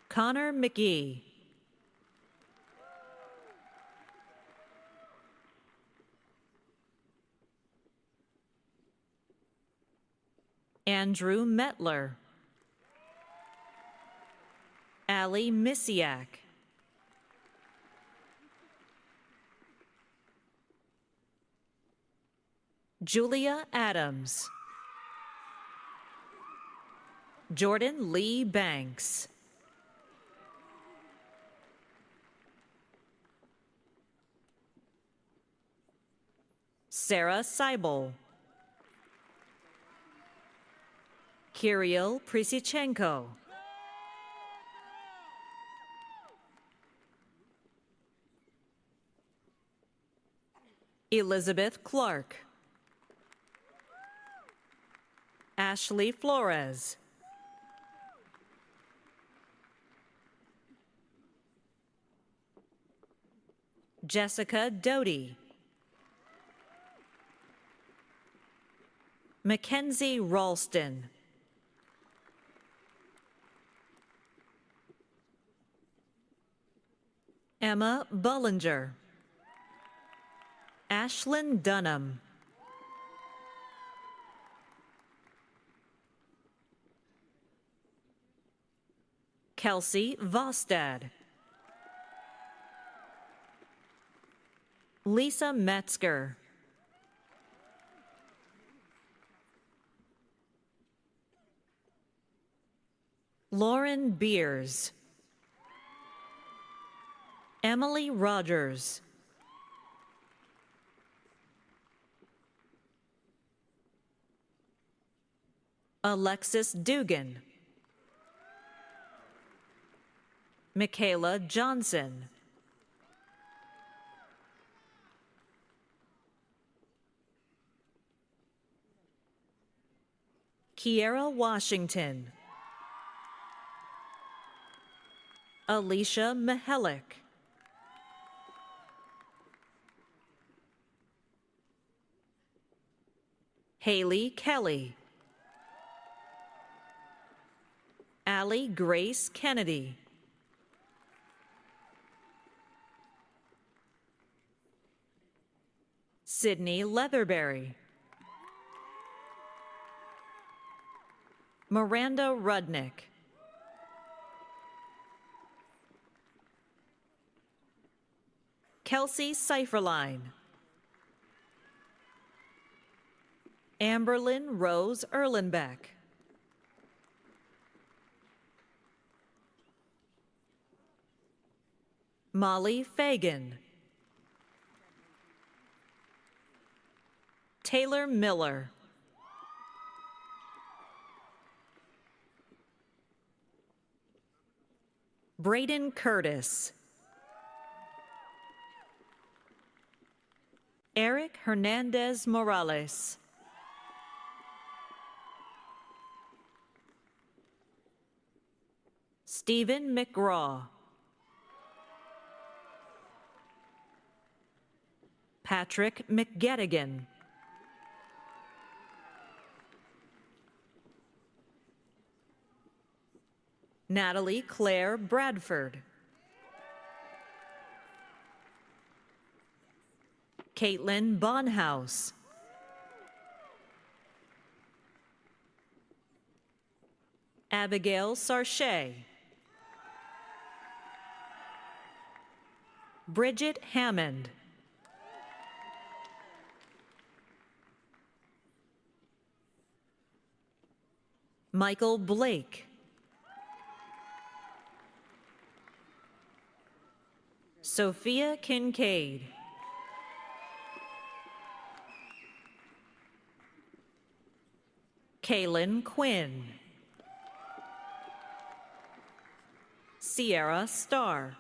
Connor McGee, Andrew Metler, Allie Misiak, Julia Adams, Jordan Lee Banks, Sarah Seibel, Kirill Prisichenko, Elizabeth Clark, Ashley Flores, Jessica Doty, Mackenzie Ralston, Emma Bullinger, Ashlyn Dunham, Kelsey Vostad, Lisa Metzger, Lauren Beers, Emily Rogers, Alexis Dugan, Michaela Johnson, Kiera Washington, Alicia Mihelic, Haley Kelly, Allie Grace Kennedy, Sydney Leatherberry, Miranda Rudnick, Kelsey Seiferline, Amberlyn Rose Erlenbeck, Molly Fagan, Taylor Miller, Braden Curtis, Eric Hernandez Morales, Stephen McGraw, Patrick McGettigan, Natalie Claire Bradford, Caitlin Bonhouse, Abigail Sarche, Bridget Hammond, Michael Blake, Sophia Kincaid, Kaylin Quinn, Sierra Starr,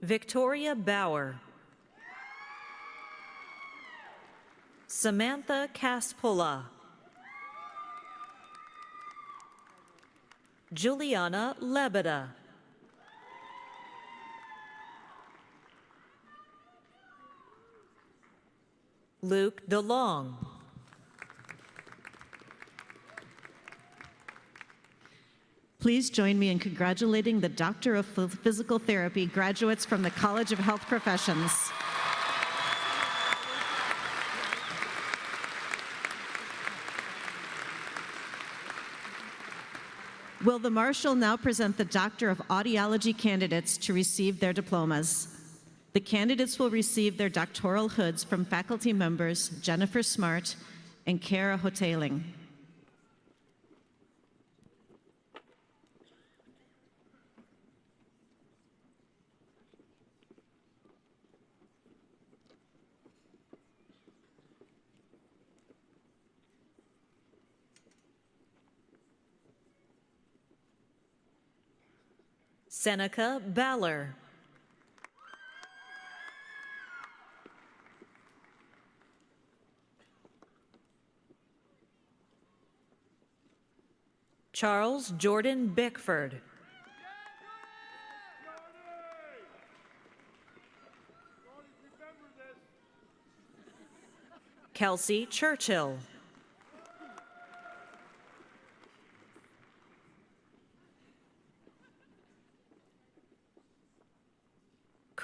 Victoria Bauer, Samantha Caspola, Juliana Lebeda, Luke DeLong, Please join me in congratulating the Doctor of Physical Therapy graduates from the College of Health Professions. Will the Marshal now present the Doctor of Audiology candidates to receive their diplomas? The candidates will receive their doctoral hoods from faculty members Jennifer Smart and Kara Hoteling. Seneca Baller, Charles Jordan Bickford, Kelsey Churchill,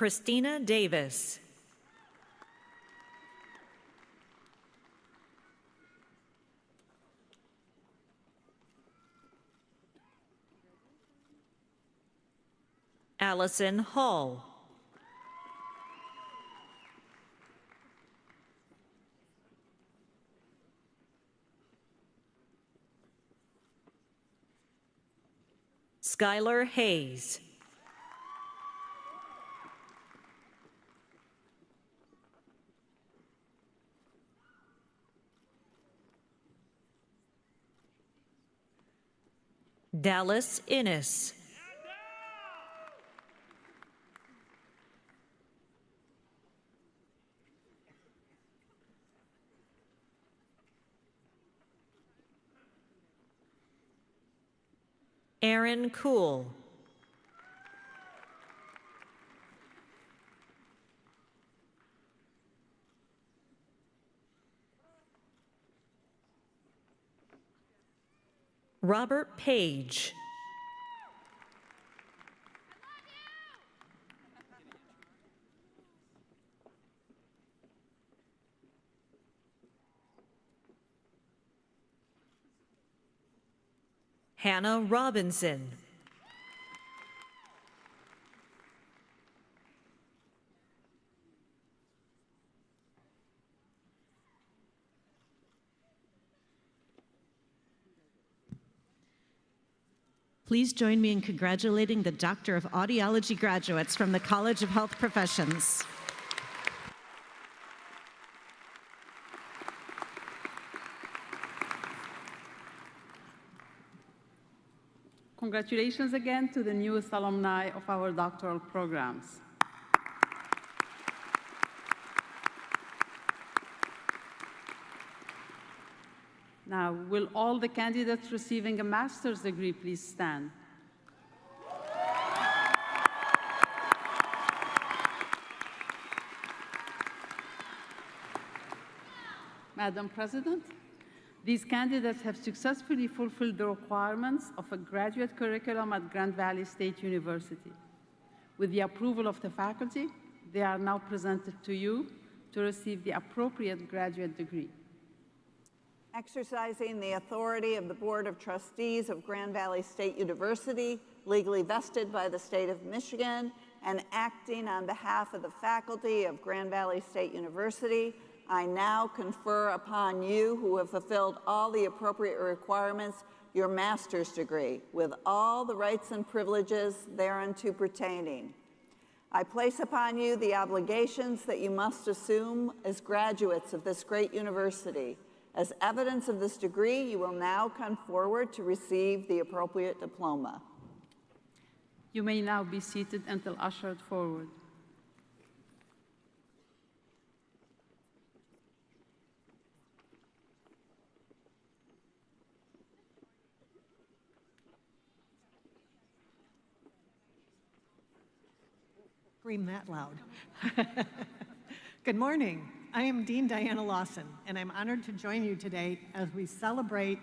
Christina Davis, Allison Hall, Skylar Hayes, Dallas Innes, Aaron Cool. Robert Page. Hannah Robinson. Please join me in congratulating the Doctor of Audiology graduates from the College of Health Professions. Congratulations again to the newest alumni of our doctoral programs. Now, will all the candidates receiving a master's degree please stand? Madam President, these candidates have successfully fulfilled the requirements of a graduate curriculum at Grand Valley State University. With the approval of the faculty, they are now presented to you to receive the appropriate graduate degree. Exercising the authority of the Board of Trustees of Grand Valley State University, legally vested by the state of Michigan, and acting on behalf of the faculty of Grand Valley State University, I now confer upon you, who have fulfilled all the appropriate requirements, your master's degree, with all the rights and privileges thereunto pertaining. I place upon you the obligations that you must assume as graduates of this great university. As evidence of this degree, you will now come forward to receive the appropriate diploma. You may now be seated until ushered forward. Scream that loud. Good morning. I am Dean Diana Lawson, and I'm honored to join you today as we celebrate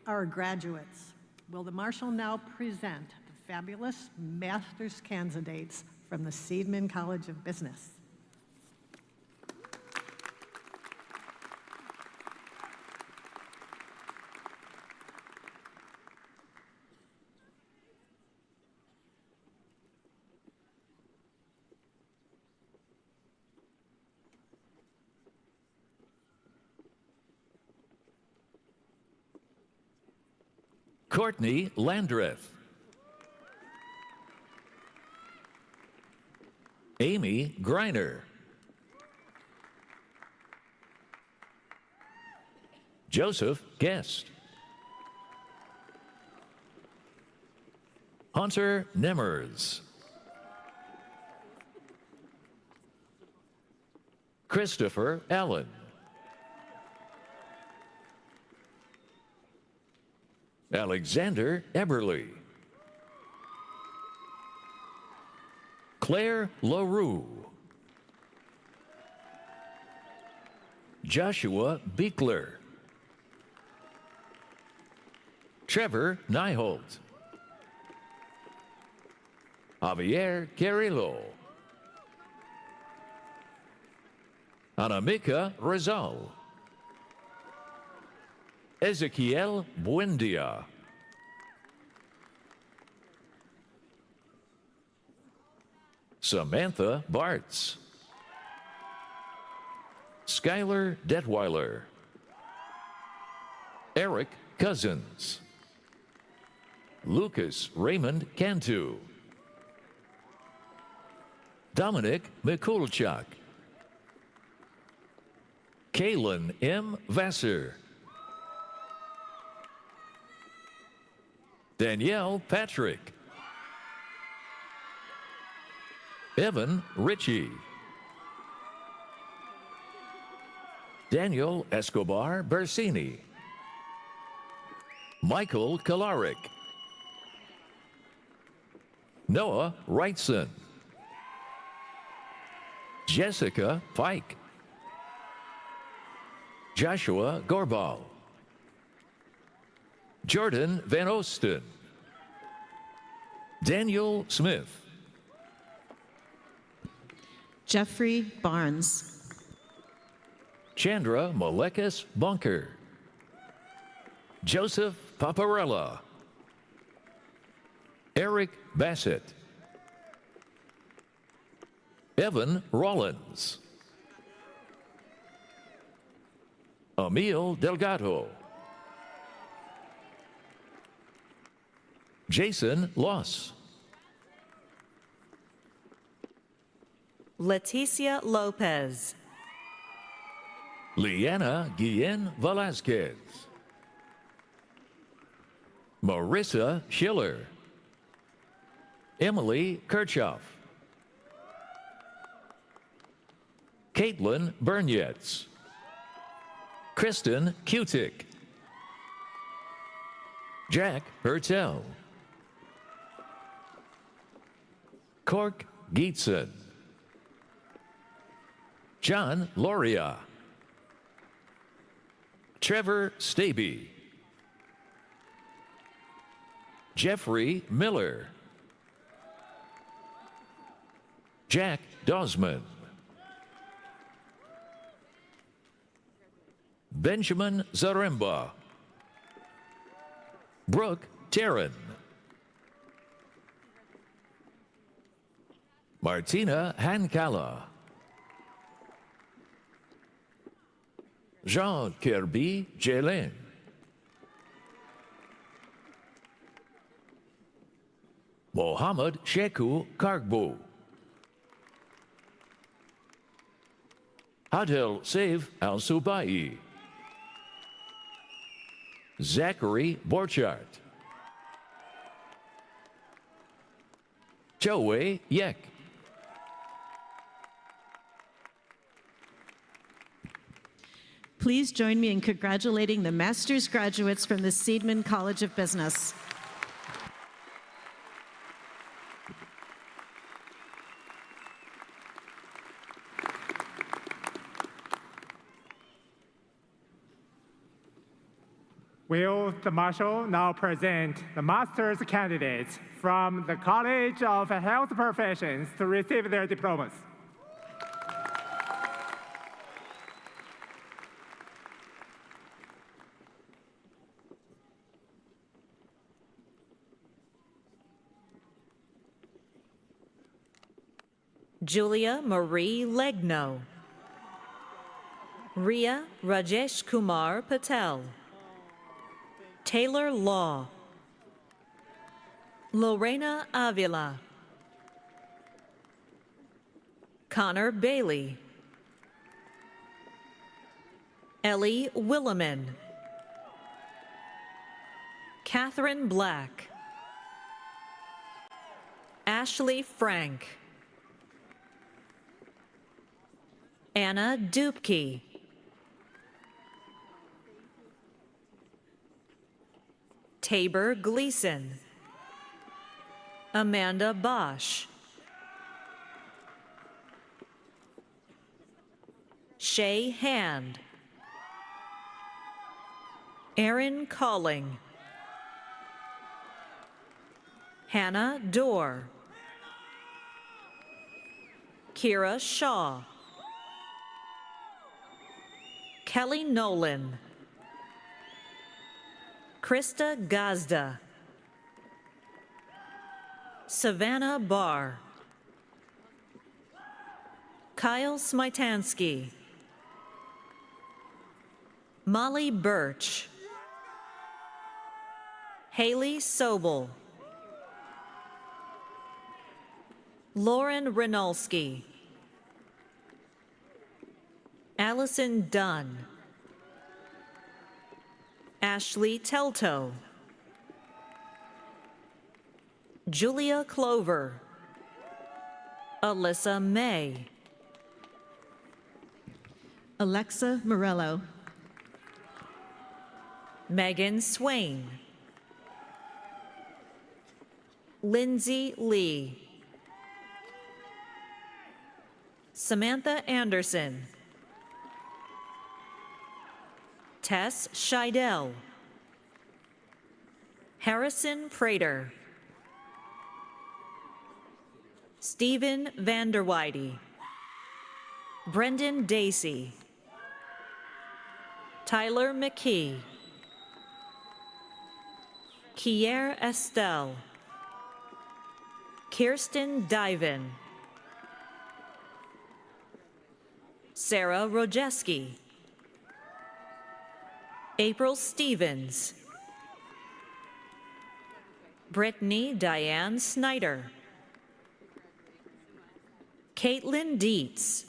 our graduates. Will the Marshal now present the fabulous master's candidates from the Seidman College of Business? Courtney Landreth. Amy Greiner. Joseph Guest. Hunter Nemmers. Christopher Allen. Alexander Eberly. Claire LaRue. Joshua Beekler. Trevor Nyholt. Javier Carrillo. Anamika Rizal. Ezequiel Buendia. Samantha Bartz. Skylar Detweiler. Eric Cousins. Lucas Raymond Cantu. Dominic Mikulchuk. Kaylin M. Vassar. Danielle Patrick. Evan Ritchie. Daniel Escobar Bersini. Michael Kalarik. Noah Wrightson, Jessica Pike, Joshua Gorbal, Jordan Van Osten, Daniel Smith, Jeffrey Barnes, Chandra Malekas Bunker, Joseph Paparella, Eric Bassett, Evan Rollins, Emil Delgado, Jason Loss, Leticia Lopez, Liana Guillen Velasquez, Marissa Schiller, Emily Kirchhoff, Caitlin Burnetz, Kristen Kutik, Jack Hertel, Cork Geetson, John Loria, Trevor Staby, Jeffrey Miller, Jack Dosman, Benjamin Zaremba, Brooke Terran, Martina Hankala, Jean Kirby Jelen, Mohammed Sheku Kargbu, Adel Saif Al-Subai, Zachary Borchardt, Joey Yek, please join me in congratulating the master's graduates from the Seidman College of Business. Will the Marshal now present the master's candidates from the College of Health Professions to receive their diplomas? Julia Marie Legno, Ria Rajesh Kumar Patel, Taylor Law, Lorena Avila, Connor Bailey, Ellie Williman, Catherine Black, Ashley Frank, Anna Dupke, Tabor Gleason, Amanda Bosch, Shay Hand, Erin Calling, Hannah Dorr, Kira Shaw, Kelly Nolan, Krista Gazda, Savannah Barr, Kyle Smitansky, Molly Birch, Haley Sobel, Lauren Renalski, Allison Dunn, Ashley Telto, Julia Clover, Alyssa May, Alexa Morello, Megan Swain, Lindsay Lee. Samantha Anderson. Tess Scheidel. Harrison Prater. Stephen Vanderweide. Brendan Dacey. Tyler McKee. Kier Estelle. Kirsten Diven. Sarah Rojeski. April Stevens. Brittany Diane Snyder. Caitlin Dietz.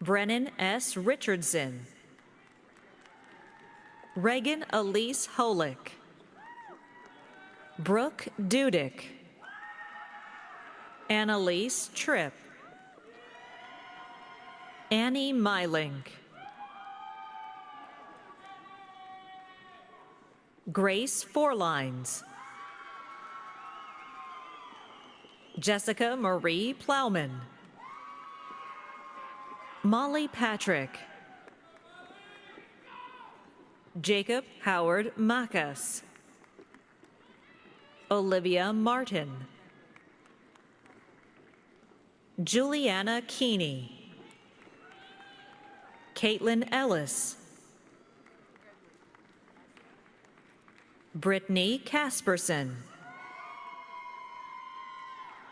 Brennan S. Richardson. Reagan Elise Holick. Brooke Dudick. Annalise Tripp. Annie Mylink. Grace Forlines. Jessica Marie Plowman. Molly Patrick. Jacob Howard Macas. Olivia Martin. Juliana Keeney. Caitlin Ellis. Brittany Casperson.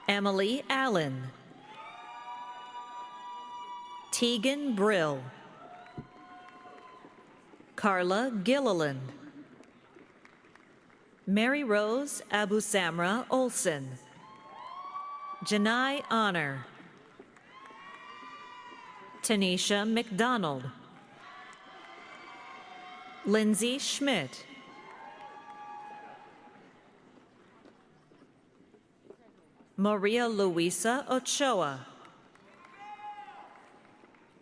Emily Allen. Tegan Brill. Carla Gilliland. Mary Rose Abusamra Olson. Janai Honor. Tanisha McDonald. Lindsay Schmidt. Maria Luisa Ochoa.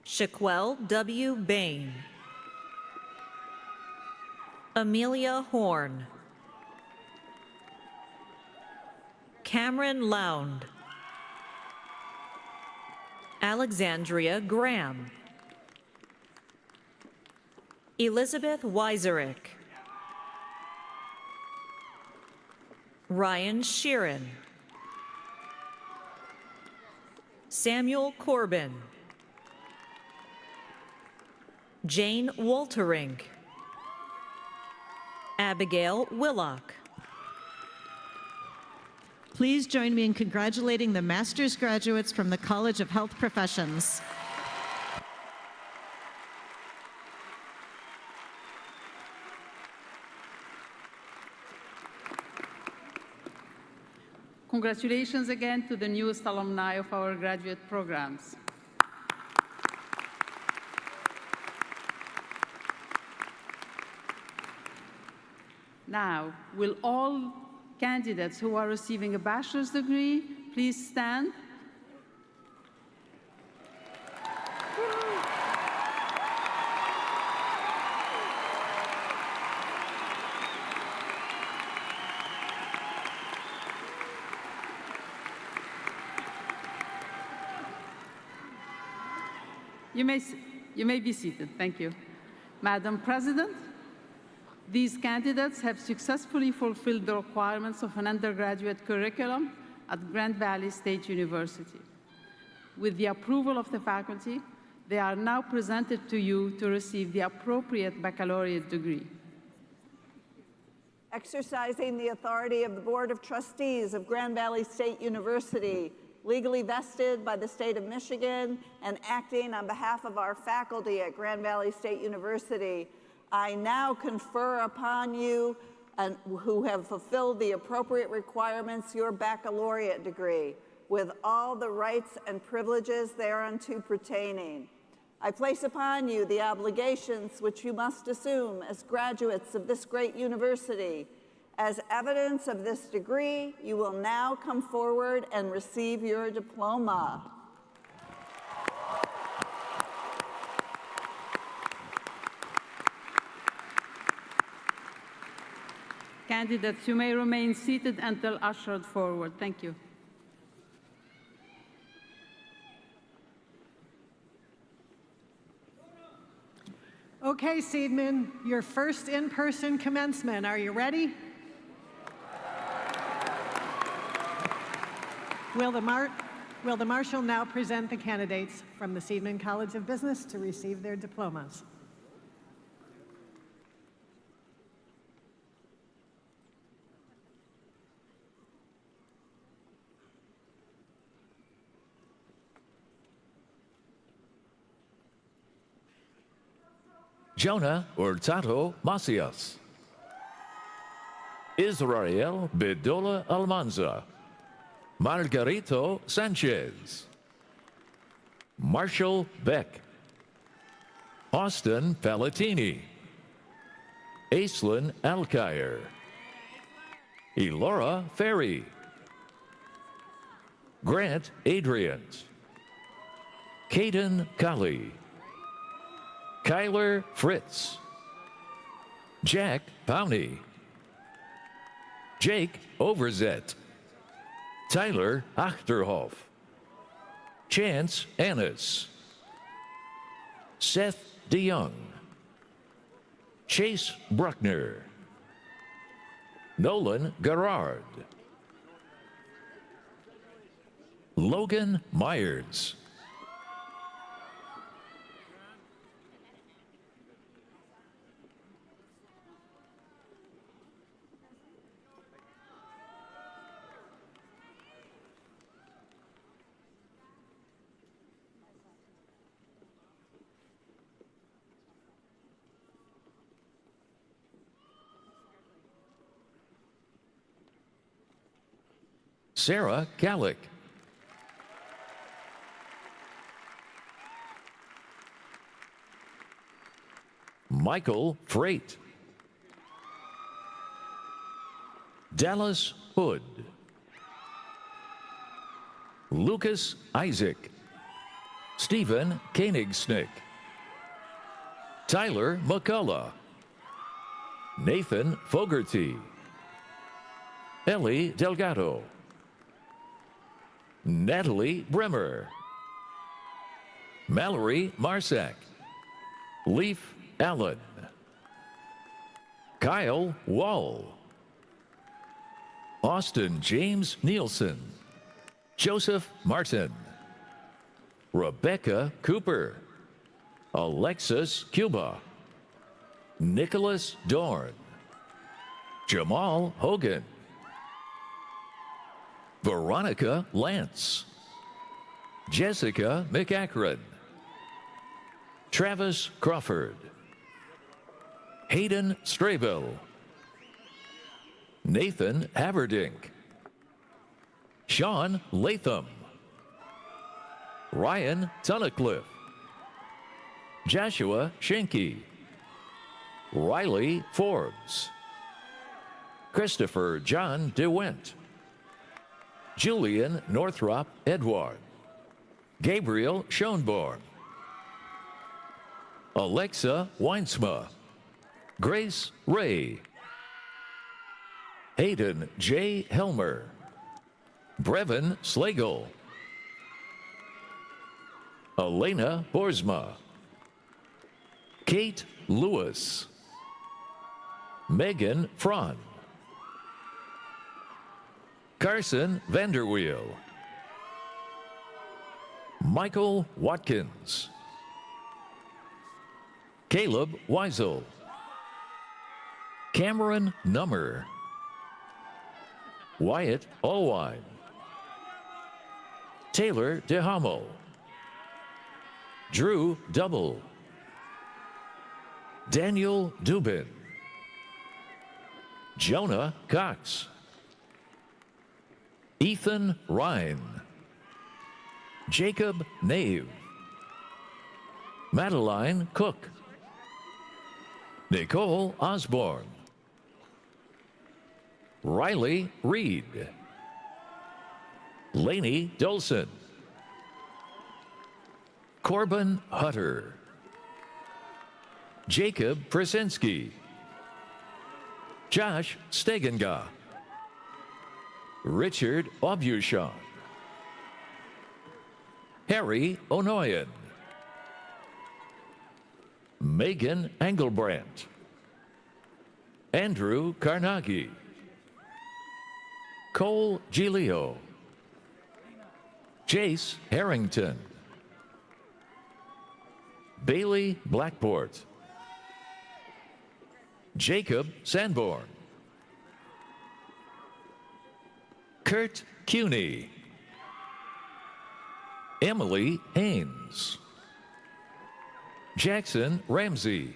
Shaquelle W. Bain. Amelia Horn. Cameron Lound. Alexandria Graham. Elizabeth Weiserick. Ryan Sheeran. Samuel Corbin. Jane Wolterink. Abigail Willock. Please join me in congratulating the master's graduates from the College of Health Professions. Congratulations again to the newest alumni of our graduate programs. Now, will all candidates who are receiving a bachelor's degree please stand? You may be seated. Thank you. Madam President, these candidates have successfully fulfilled the requirements of an undergraduate curriculum at Grand Valley State University. With the approval of the faculty, they are now presented to you to receive the appropriate baccalaureate degree. Exercising the authority of the Board of Trustees of Grand Valley State University, legally vested by the state of Michigan and acting on behalf of our faculty at Grand Valley State University, I now confer upon you and who have fulfilled the appropriate requirements your baccalaureate degree with all the rights and privileges thereunto pertaining. I place upon you the obligations which you must assume as graduates of this great university. As evidence of this degree, you will now come forward and receive your diploma. candidates. You may remain seated until ushered forward. Thank you. Okay, Seidman, your first in-person commencement. Are you ready? Will the Marshal now present the candidates from the Seidman College of Business to receive their diplomas? Jonah Hurtado Macias. Israel Bedola Almanza. Margarito Sanchez. Marshall Beck. Austin Palatini. Aislinn Alkire. Elora Ferry. Grant Adrians. Caden Colley. Kyler Fritz. Jack Powney. Jake Overzet. Tyler Achterhoff. Chance Annis. Seth DeYoung. Chase Bruckner. Nolan Garrard. Logan Myers. Sarah Kallick. Michael Freight. Dallas Hood. Lucas Isaac. Stephen Koenigsnick. Tyler McCullough. Nathan Fogarty. Ellie Delgado. Natalie Bremer. Mallory Marsack. Leaf Allen. Kyle Wall. Austin James Nielsen. Joseph Martin. Rebecca Cooper. Alexis Cuba. Nicholas Dorn. Jamal Hogan. Veronica Lance. Jessica McAkron. Travis Crawford. Hayden Strabel. Nathan Haverdink. Sean Latham. Ryan Tunnicliffe. Joshua Schenke. Riley Forbes. Christopher John DeWent. Julian Northrop Edward. Gabriel Schoenborn. Alexa Weinsma. Grace Ray. Hayden J. Helmer. Brevin Slagle. Elena Borsma. Kate Lewis. Megan Fron. Carson Vanderweel. Michael Watkins. Caleb Weisel. Cameron Nummer. Wyatt Allwine. Taylor DeHammel. Drew Double. Daniel Dubin. Jonah Cox. Ethan Ryan. Jacob Nave. Madeline Cook. Nicole Osborne. Riley Reed. Lainey Dolson. Corbin Hutter. Jacob Prasinski. Josh Stegenga, Richard Aubuchon, Harry O'Noyan, Megan Engelbrandt, Andrew Carnegie, Cole Giglio, Jace Harrington, Bailey Blackport, Jacob Sanborn, Kurt Cuney, Emily Haynes, Jackson Ramsey,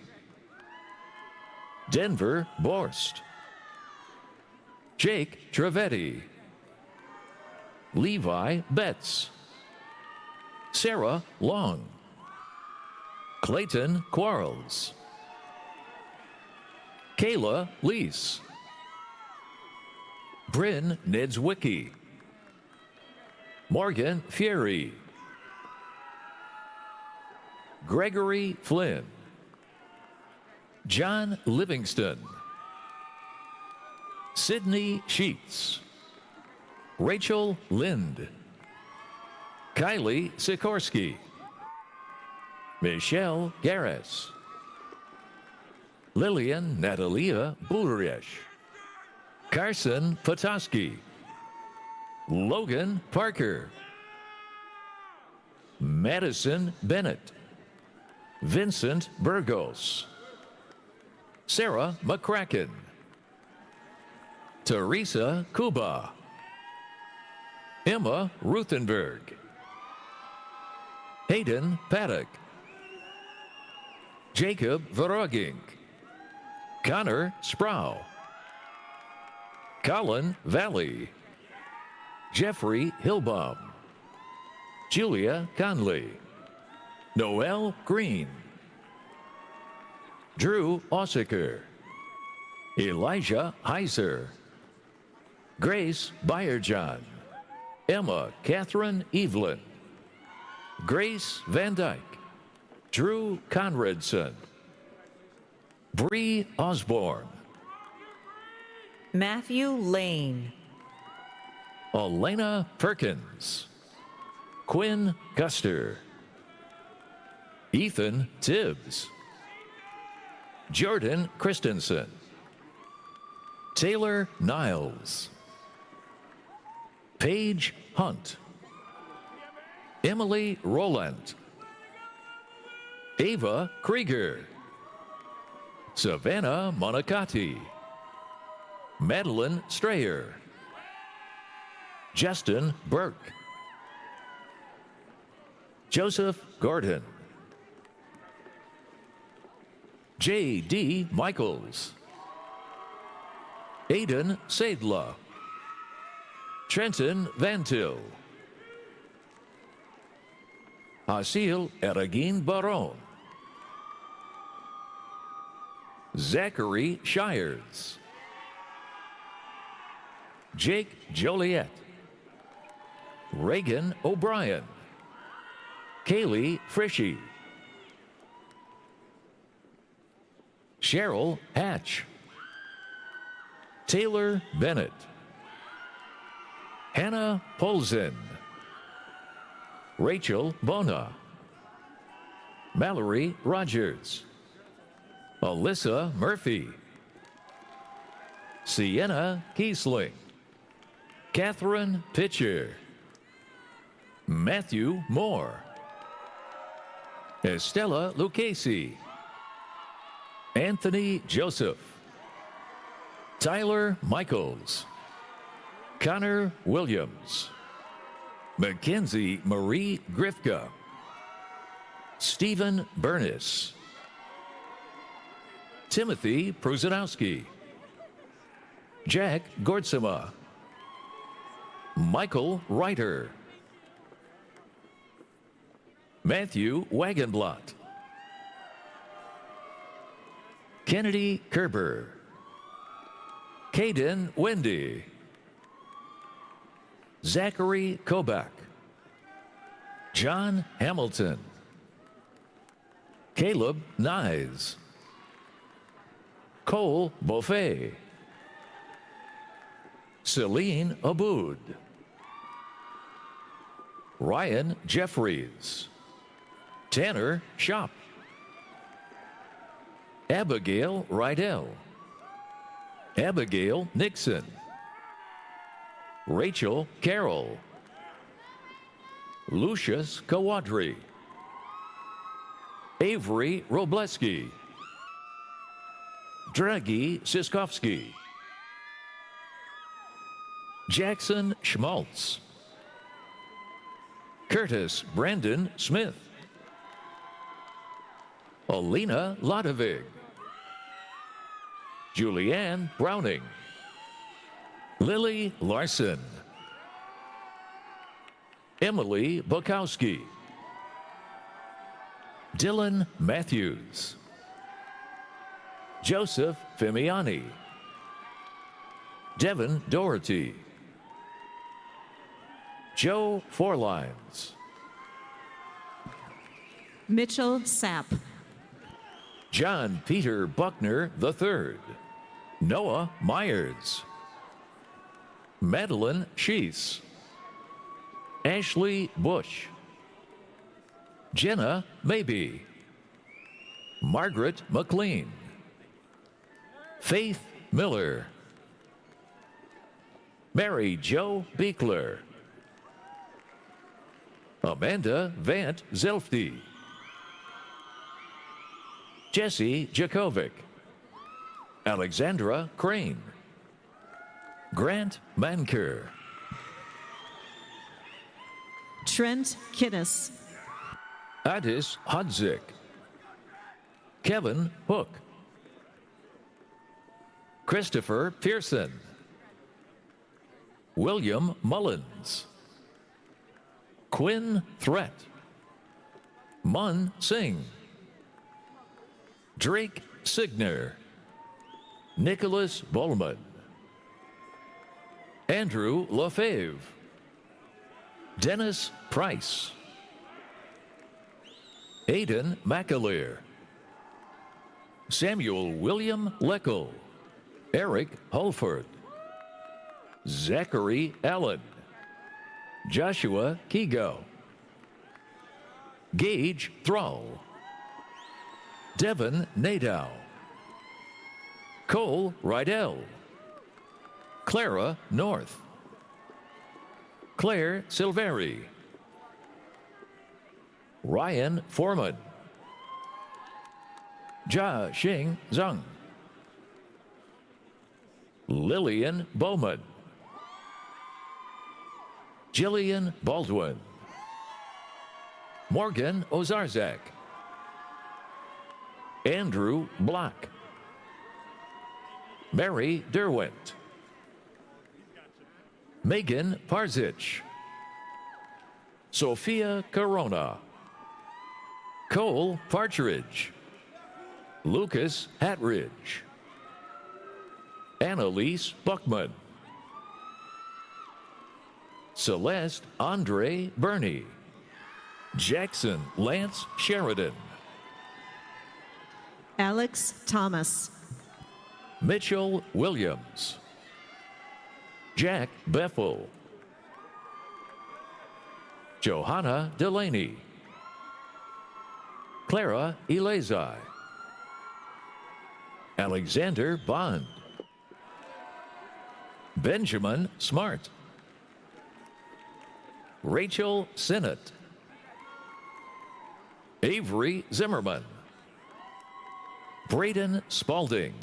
Denver Borst, Jake Trevetti, Levi Betts, Sarah Long, Clayton Quarles, Kayla Lease, Bryn Niedzwicki, Morgan Fury, Gregory Flynn, John Livingston, Sydney Sheets, Rachel Lind, Kylie Sikorsky, Michelle Garris, Lillian Natalia Bullrich, Carson Potoski, Logan Parker, Madison Bennett, Vincent Burgos, Sarah McCracken, Teresa Kuba, Emma Ruthenberg, Hayden Paddock, Jacob Veroging, Connor Sproul, Colin Valley, Jeffrey Hillbaum, Julia Conley, Noel Green, Drew Ossiker, Elijah Heiser, Grace Byerjohn, Emma Catherine Evelyn, Grace Van Dyke, Drew Conradson, Bree Osborne, Matthew Lane, Elena Perkins, Quinn Custer, Ethan Tibbs, Jordan Christensen, Taylor Niles, Paige Hunt, Emily Roland, Ava Krieger, Savannah Monicati, Madeline Strayer, Justin Burke, Joseph Gordon, J.D. Michaels, Aidan Sadla, Trenton Vantil, Asil Eragin Baron, Zachary Shires, Jake Joliet, Reagan O'Brien, Kaylee Frishy, Cheryl Hatch, Taylor Bennett, Hannah Polzin, Rachel Bona, Mallory Rogers, Alyssa Murphy, Sienna Kiesling, Catherine Pitcher, Matthew Moore, Estella Lucchesi, Anthony Joseph, Tyler Michaels, Connor Williams, Mackenzie Marie Grifka, Stephen Bernis, Timothy Pruzanowski, Jack Gordsema, Michael Reiter, Matthew Wagenblatt, Kennedy Kerber, Caden Wendy, Zachary Kobach, John Hamilton, Caleb Nyes, Cole Buffet, Celine Aboud. Ryan Jeffries. Tanner Shop. Abigail Rydell. Abigail Nixon. Rachel Carroll. Lucius Kawadri. Avery Robleski. Dragi Siskovsky. Jackson Schmaltz. Curtis Brandon Smith. Alina Ladovig. Julianne Browning. Lily Larson. Emily Bukowski. Dylan Matthews. Joseph Fimiani. Devin Doherty. Joe Forlines. Mitchell Sapp. John Peter Buckner III. Noah Myers. Madeline Sheese. Ashley Bush. Jenna Maybe. Margaret McLean. Faith Miller. Mary Jo Beekler. Amanda Vant Zelfty. Jesse Jakovic. Alexandra Crane. Grant Manker. Trent Kittis. Addis Hodzik. Kevin Hook. Christopher Pearson. William Mullins. Quinn Threat. Mun Singh. Drake Signer. Nicholas Bowman. Andrew Lefebvre. Dennis Price. Aidan McAleer. Samuel William Leckel. Eric Holford. Zachary Allen. Joshua Kigo. Gage Thrall. Devin Nadow. Cole Rydell. Clara North. Claire Silveri. Ryan Foreman. Jia Xing Zhang. Lillian Bowman. Jillian Baldwin. Morgan Ozarzak. Andrew Block. Mary Derwent. Megan Parzich. Sophia Corona. Cole Partridge. Lucas Hatridge. Annalise Buckman. Celeste Andre Burney. Jackson Lance Sheridan. Alex Thomas. Mitchell Williams. Jack Beffel. Johanna Delaney. Clara Elazai. Alexander Bond. Benjamin Smart. Rachel Sinnott. Avery Zimmerman. Braden Spalding.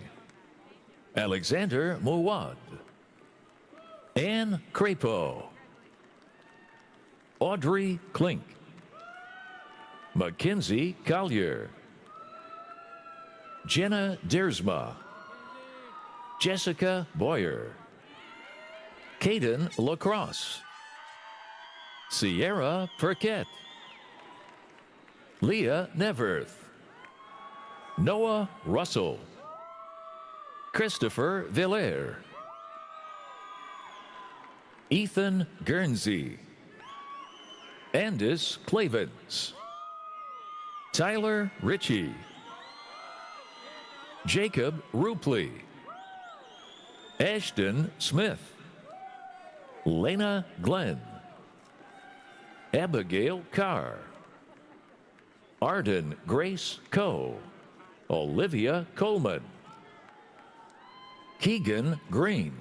Alexander Muwad. Anne Crapo. Audrey Klink. Mackenzie Collier. Jenna Dersma. Jessica Boyer. Caden Lacrosse. Sierra Perquette. Leah Neverth. Noah Russell. Christopher Villaire. Ethan Guernsey. Andis Clavens. Tyler Ritchie. Jacob Rupley. Ashton Smith. Lena Glenn, Abigail Carr, Arden Grace Coe, Olivia Coleman, Keegan Green,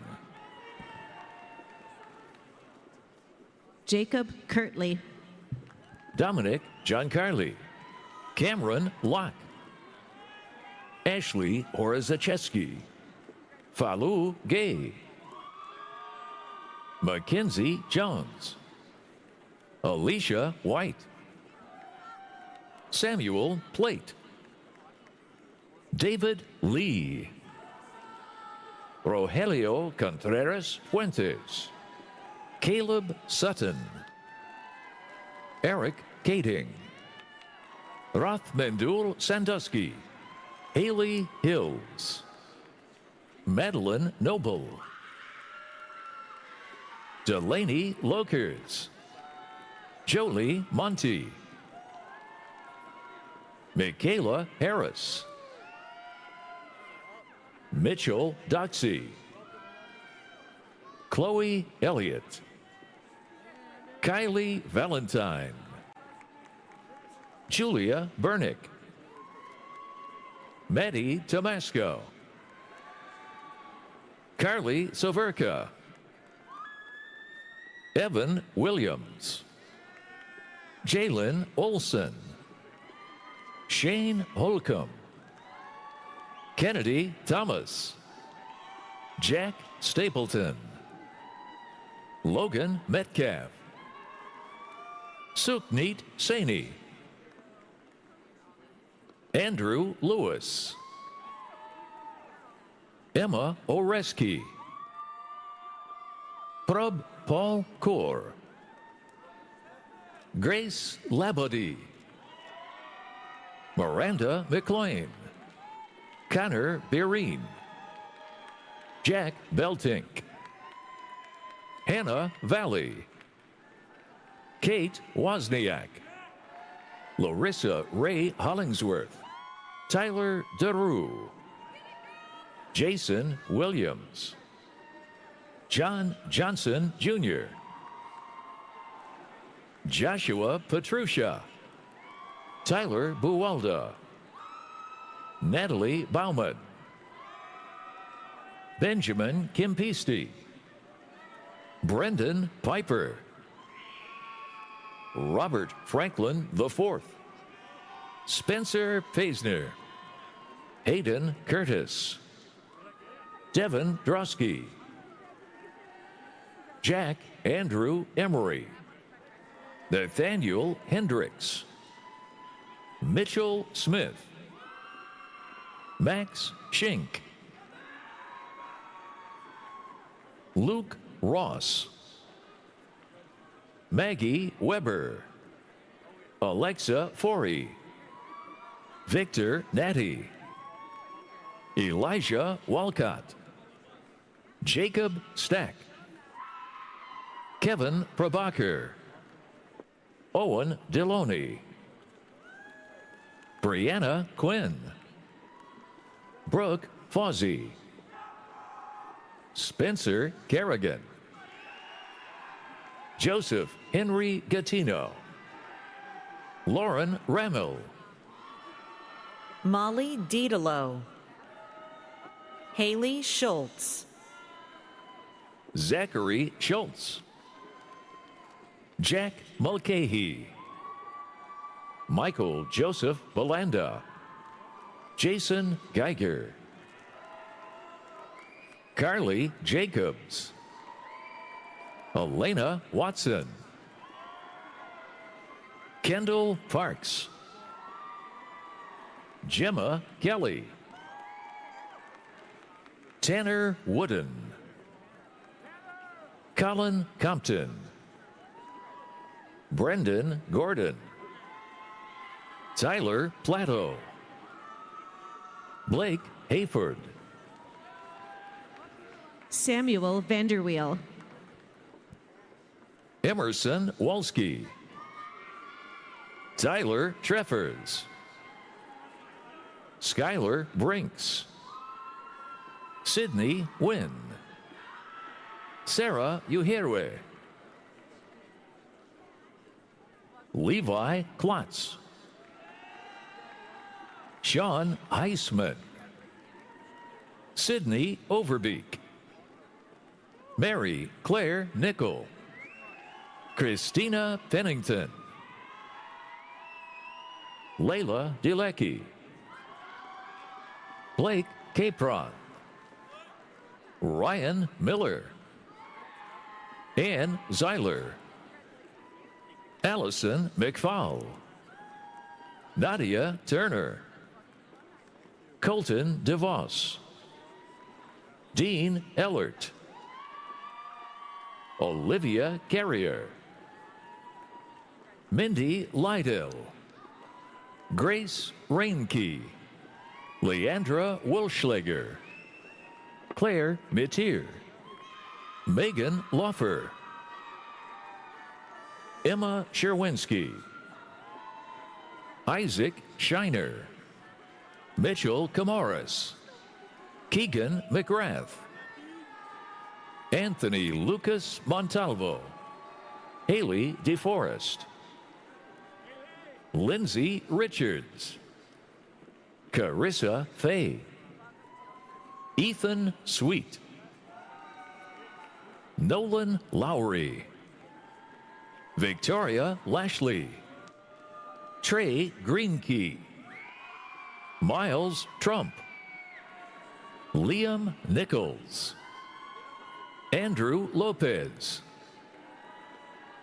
Jacob Kirtley, Dominic Giancarli, Cameron Locke, Ashley Horazacheski, Falu Gay, Mackenzie Jones, Alicia White, Samuel Plate, David Lee, Rogelio Contreras Fuentes, Caleb Sutton, Eric Kading, Rathmendul Sandusky, Haley Hills, Madeline Noble, Delaney Lokers, Jolie Monty, Michaela Harris, Mitchell Doxey, Chloe Elliott, Kylie Valentine, Julia Bernick, Maddie Tomasco, Carly Soverka, Evan Williams, Jalen Olson, Shane Holcomb, Kennedy Thomas, Jack Stapleton, Logan Metcalf, Sukneet Saini, Andrew Lewis, Emma Oreski, Prab Paul Kaur, Grace Labadie, Miranda McLean, Connor Bereen, Jack Beltink, Hannah Valley, Kate Wozniak, Larissa Ray Hollingsworth, Tyler DeRue, Jason Williams, John Johnson Jr., Joshua Petrucia, Tyler Buwalda, Natalie Baumann, Benjamin Kimpisti, Brendan Piper, Robert Franklin IV, Spencer Paisner, Hayden Curtis, Devin Drosky, Jack Andrew Emery, Nathaniel Hendricks, Mitchell Smith, Max Schink, Luke Ross, Maggie Weber, Alexa Forey, Victor Natty, Elijah Walcott, Jacob Stack, Kevin Prabhakar, Owen Deloney, Brianna Quinn, Brooke Fawzy, Spencer Kerrigan, Joseph Henry Gattino, Lauren Ramel, Molly Didalo, Haley Schultz, Zachary Schultz, Jack Mulcahy, Michael Joseph Belanda, Jason Geiger, Carly Jacobs, Elena Watson, Kendall Parks, Gemma Kelly, Tanner Wooden, Colin Compton, Brendan Gordon, Tyler Plato, Blake Hayford, Samuel Vanderweel, Emerson Walski, Tyler Treffers, Skylar Brinks, Sydney Wynn, Sarah Uherwe. Levi Klotz. Sean Heisman. Sydney Overbeek. Mary Claire Nickel. Christina Pennington. Layla Dilecki. Blake Capron. Ryan Miller. Ann Zeiler. Allison McFall. Nadia Turner. Colton DeVos. Dean Ellert. Olivia Carrier. Mindy Lydell. Grace Reinke. Leandra Wolschlager. Claire Mitier. Megan Loffer. Emma Sherwinski. Isaac Shiner. Mitchell Camoris. Keegan McGrath. Anthony Lucas Montalvo. Haley DeForest. Lindsay Richards. Carissa Fay. Ethan Sweet. Nolan Lowry. Victoria Lashley. Trey Greenkey. Miles Trump. Liam Nichols. Andrew Lopez.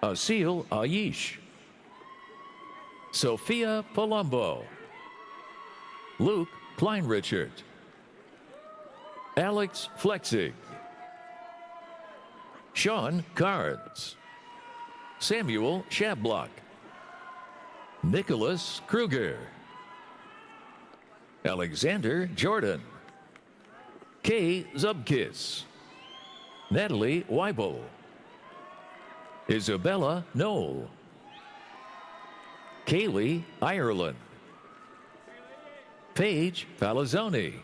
Asil Aish. Sophia Palumbo. Luke Kleinrichard. Alex Flexig. Sean Cards. Samuel Shablock. Nicholas Kruger. Alexander Jordan. Kay Zubkis. Natalie Weibel. Isabella Knoll. Kaylee Ireland. Paige Palazzoni.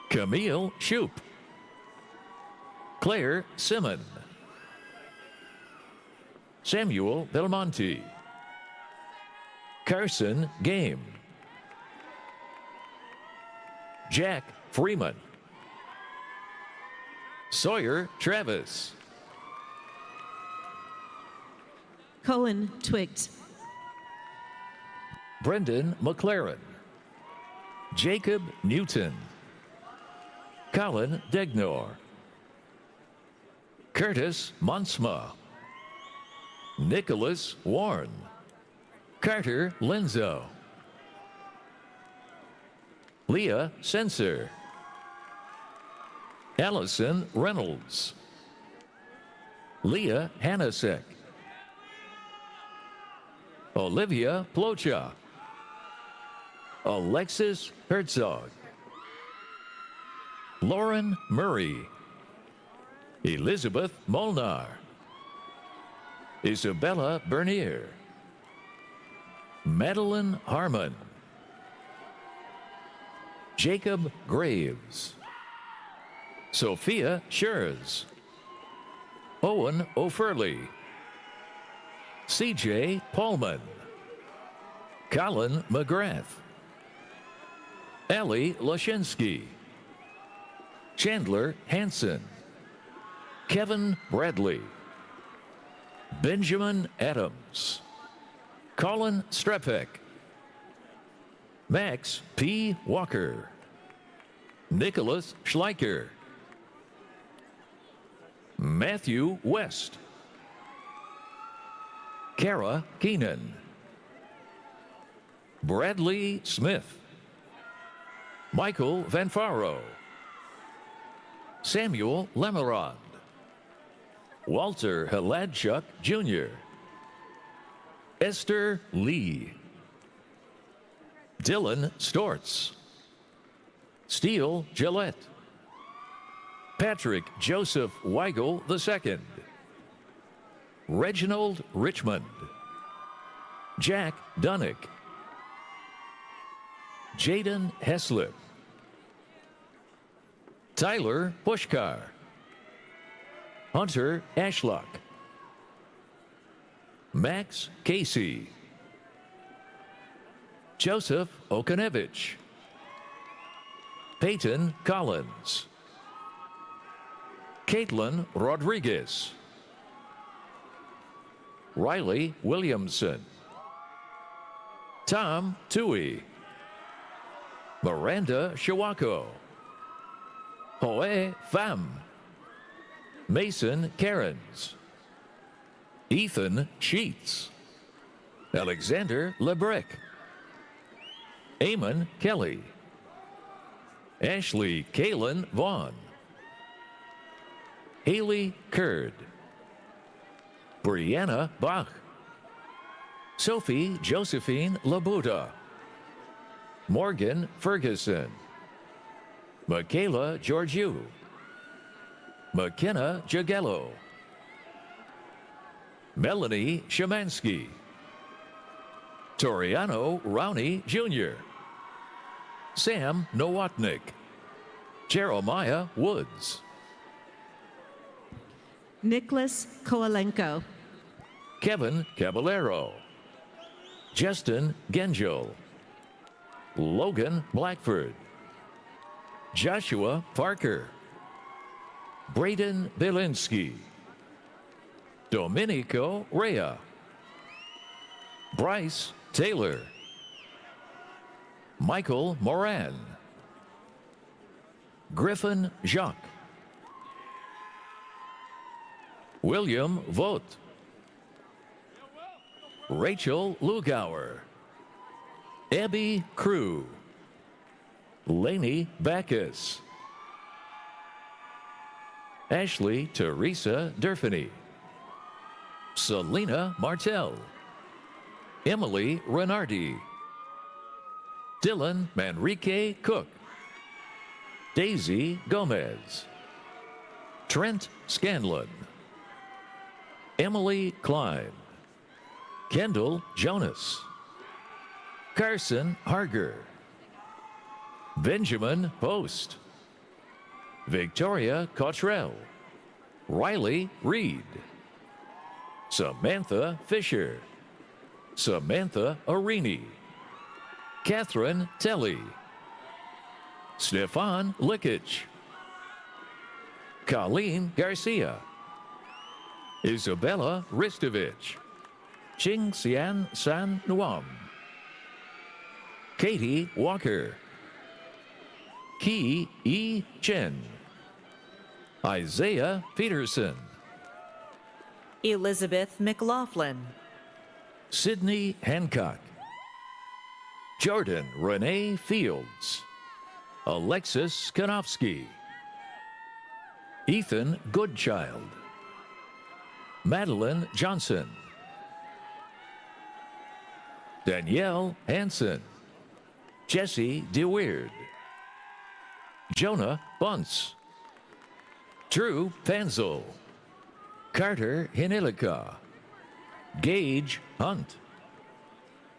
Camille Shoup. Claire Simon. Samuel Belmonte. Carson Game. Jack Freeman. Sawyer Travis. Cohen Twigt. Brendan McLaren. Jacob Newton. Colin Degnor. Curtis Monsma. Nicholas Warren. Carter Lenzo. Leah Sensor. Allison Reynolds. Leah Hanasek. Olivia Plocha. Alexis Herzog. Lauren Murray. Elizabeth Molnar. Isabella Bernier. Madeline Harmon. Jacob Graves. Sophia Schurz. Owen O'Furley. CJ Paulman. Colin McGrath. Ellie Lashinsky. Chandler Hansen. Kevin Bradley. Benjamin Adams. Colin Strepek. Max P. Walker. Nicholas Schleicher. Matthew West. Kara Keenan. Bradley Smith. Michael Van Faro. Samuel Lemerod. Walter Haladchuk Jr. Esther Lee. Dylan Stortz. Steele Gillette. Patrick Joseph Weigel II. Reginald Richmond. Jack Dunnick. Jaden Heslip. Tyler Pushkar. Hunter Ashlock, Max Casey, Joseph Okanevich, Peyton Collins, Caitlin Rodriguez, Riley Williamson, Tom Tui, Miranda Shawako, Hoe Pham, Mason Cairns, Ethan Sheets, Alexander Lebrec, Eamon Kelly, Ashley Kaylin Vaughn, Haley Curd, Brianna Bach, Sophie Josephine Labuda, Morgan Ferguson, Michaela Georgiou, McKenna Jagello, Melanie Shemansky, Toriano Rowney Jr., Sam Nowotnik, Jeremiah Woods, Nicholas Koalenko, Kevin Caballero, Justin Genjo, Logan Blackford, Joshua Parker, Braden Belinsky, Domenico Rea, Bryce Taylor, Michael Moran, Griffin Jacques, William Vogt, Rachel Lugauer, Abby Crew, Lainey Backus, Ashley Teresa Durfany, Selena Martell, Emily Renardi, Dylan Manrique Cook, Daisy Gomez, Trent Scanlon, Emily Klein, Kendall Jonas, Carson Harger, Benjamin Post, Victoria Cottrell, Riley Reed, Samantha Fisher, Samantha Arini, Catherine Telly, Stefan Lickich, Colleen Garcia, Isabella Ristovich, Ching Xian San Nuam, Katie Walker, Ki E. Chen, Isaiah Peterson, Elizabeth McLaughlin, Sydney Hancock, Jordan Renee Fields, Alexis Kanofsky, Ethan Goodchild, Madeline Johnson, Danielle Hansen, Jesse DeWeird, Jonah Bunce, Drew Panzel, Carter Hinilika, Gage Hunt,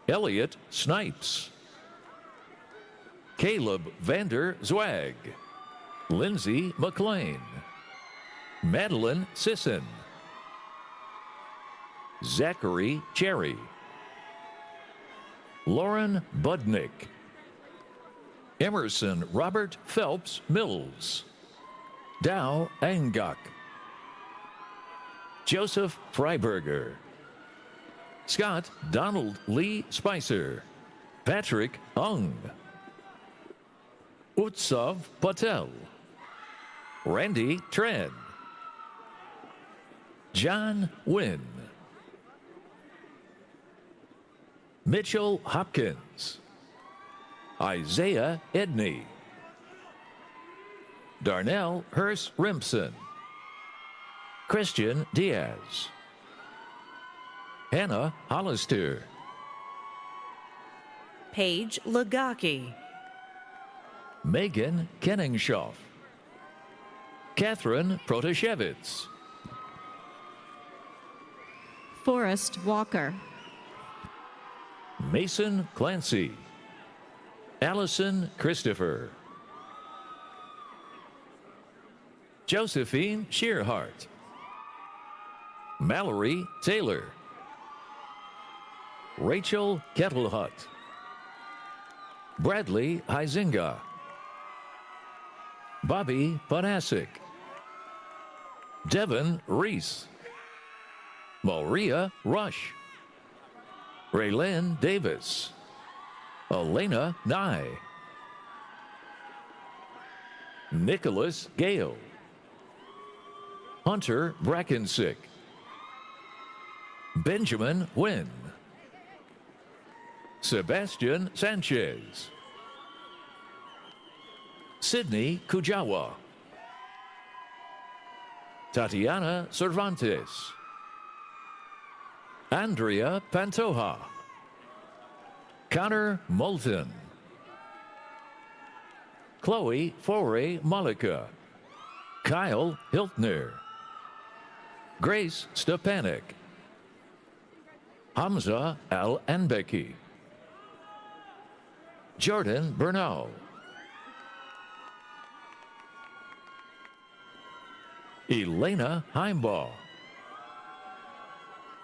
Elliot Snipes, Caleb Vander Zwag, Lindsay McLean, Madeline Sisson, Zachary Cherry, Lauren Budnick, Emerson Robert Phelps Mills, Dow Angok, Joseph Freiberger, Scott Donald Lee Spicer, Patrick Ung, Utsav Patel, Randy Tran, John Wynn, Mitchell Hopkins, Isaiah Edney, Darnell Hurst Rimpson, Christian Diaz, Hannah Hollister, Paige Lagaki, Megan Kenningshoff, Catherine Protashevitz, Forrest Walker, Mason Clancy, Allison Christopher, Josephine Shearhart, Mallory Taylor, Rachel Kettlehut, Bradley Huizinga, Bobby Panasic, Devin Reese, Maria Rush, Raylyn Davis, Elena Nye, Nicholas Gale, Hunter Brackensick, Benjamin Wynn, Sebastian Sanchez, Sydney Kujawa, Tatiana Cervantes, Andrea Pantoja, Connor Moulton, Chloe Foray Malika, Kyle Hiltner, Grace Stepanek, Hamza Al-Anbeki, Jordan Bernal, Elena Heimbaugh,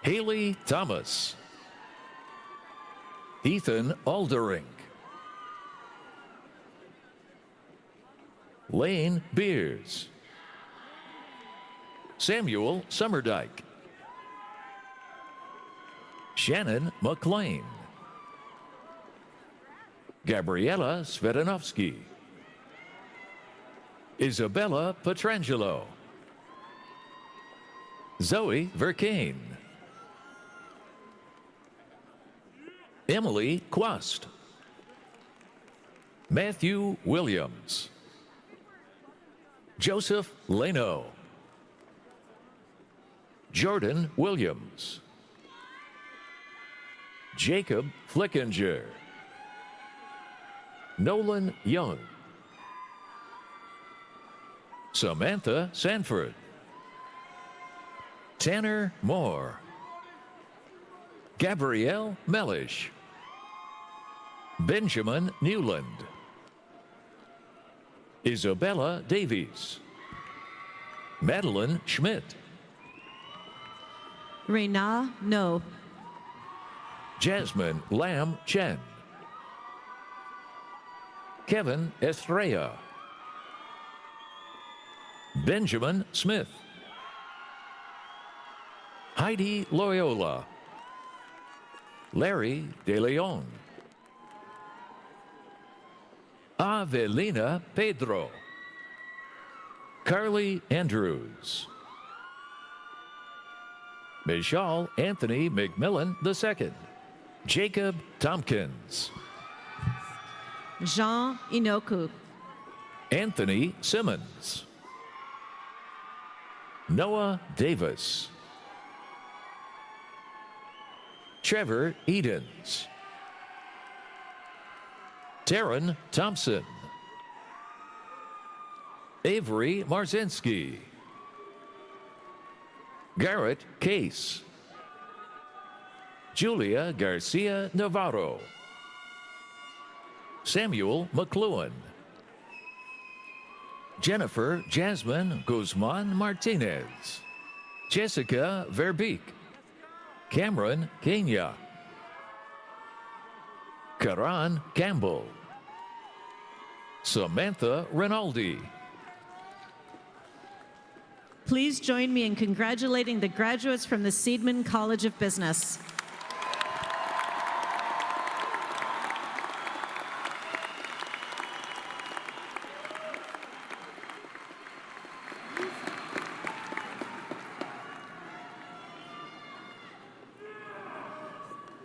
Haley Thomas, Ethan Aldering, Lane Beers, Samuel Summerdike, Shannon McLean, Gabriella Svetanovsky, Isabella Petrangelo, Zoe Verkane, Emily Quast, Matthew Williams, Joseph Leno, Jordan Williams, Jacob Flickinger, Nolan Young, Samantha Sanford, Tanner Moore, Gabrielle Mellish, Benjamin Newland, Isabella Davies, Madeline Schmidt, Reina No, Jasmine Lam Chen, Kevin Estrella, Benjamin Smith, Heidi Loyola, Larry De Leon, Avelina Pedro, Carly Andrews, Michelle Anthony McMillan II, Jacob Tompkins, Jean Inoku, Anthony Simmons, Noah Davis, Trevor Edens, Taryn Thompson, Avery Marzinski, Garrett Case, Julia Garcia Navarro, Samuel McLuhan, Jennifer Jasmine Guzman Martinez, Jessica Verbeek, Cameron Kenya, Karan Campbell, Samantha Rinaldi. Please join me in congratulating the graduates from the Seidman College of Business.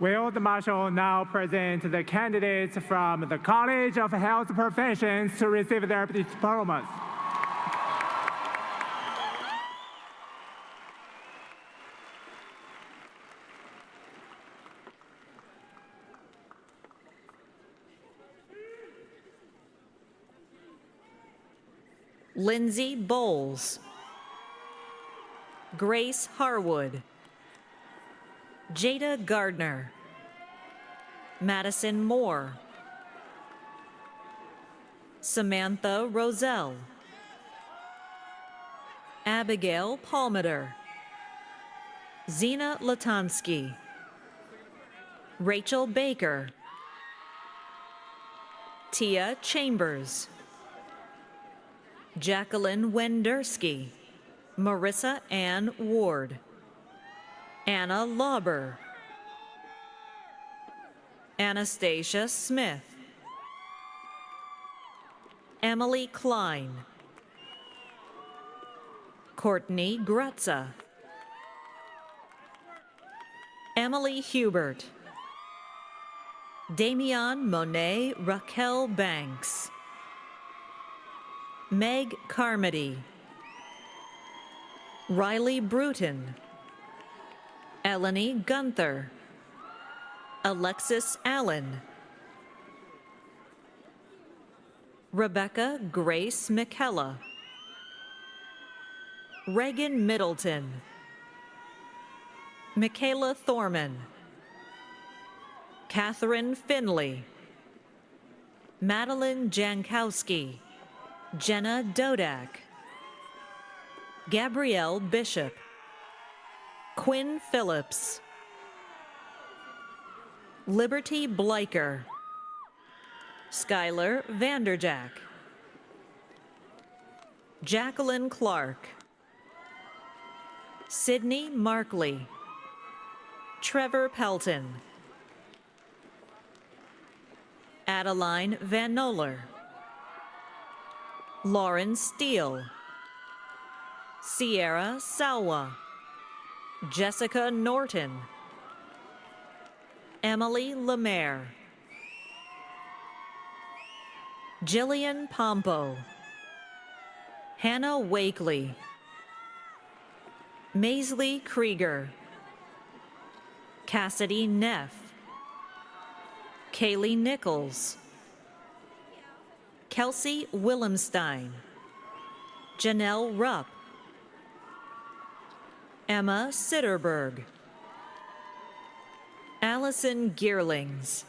Will the Marshal now present the candidates from the College of Health Professions to receive their diplomas? Lindsay Bowles, Grace Harwood, Jada Gardner, Madison Moore, Samantha Roselle, Abigail Palmater, Zena Latansky, Rachel Baker, Tia Chambers, Jacqueline Wendersky, Marissa Ann Ward, Anna Lauber, Anastasia Smith, Emily Klein, Courtney Grutza, Emily Hubert, Damian Monet Raquel Banks, Meg Carmody, Riley Bruton, Eleni Gunther, Alexis Allen, Rebecca Grace McKella, Reagan Middleton, Michaela Thorman, Catherine Finley, Madeline Jankowski, Jenna Dodak, Gabrielle Bishop, Quinn Phillips, Liberty Bleicher, Skylar Vanderjack, Jacqueline Clark, Sydney Markley, Trevor Pelton, Adeline Van Noller, Lauren Steele, Sierra Salwa, Jessica Norton, Emily Lemaire, Jillian Pompo, Hannah Wakely, Maisley Krieger, Cassidy Neff, Kaylee Nichols, Kelsey Willemstein, Janelle Rupp, Emma Sitterberg, Allison Geerlings,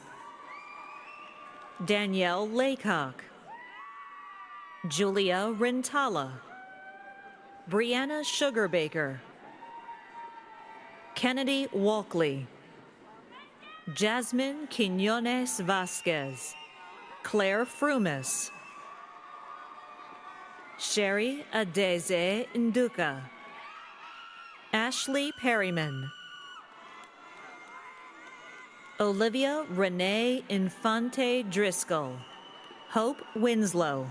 Danielle Laycock, Julia Rentala, Brianna Sugarbaker, Kennedy Walkley, Jasmine Quinones Vasquez, Claire Frumis, Sherry Adeze Nduka, Ashley Perryman, Olivia Renee Infante Driscoll, Hope Winslow,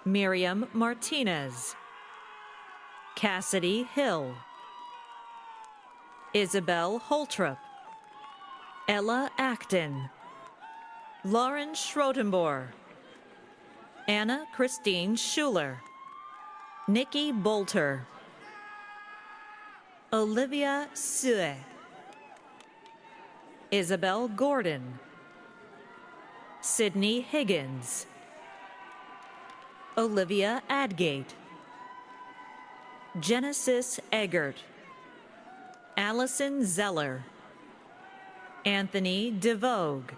Miriam Martinez, Cassidy Hill, Isabel Holtrup, Ella Acton, Lauren Schrotenboer, Anna Christine Schuler, Nikki Bolter, Olivia Sue, Isabel Gordon, Sydney Higgins, Olivia Adgate, Genesis Eggert, Allison Zeller, Anthony DeVogue,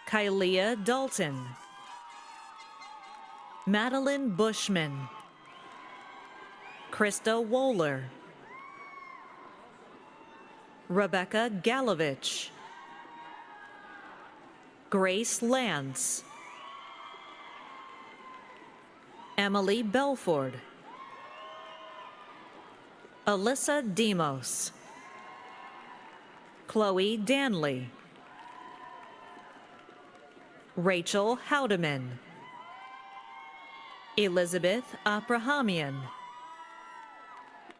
Kylea Dalton, Madeline Bushman, Krista Wohler, Rebecca Galovich, Grace Lance, Emily Belford, Alyssa Demos, Chloe Danley, Rachel Howdeman, Elizabeth Abrahamian,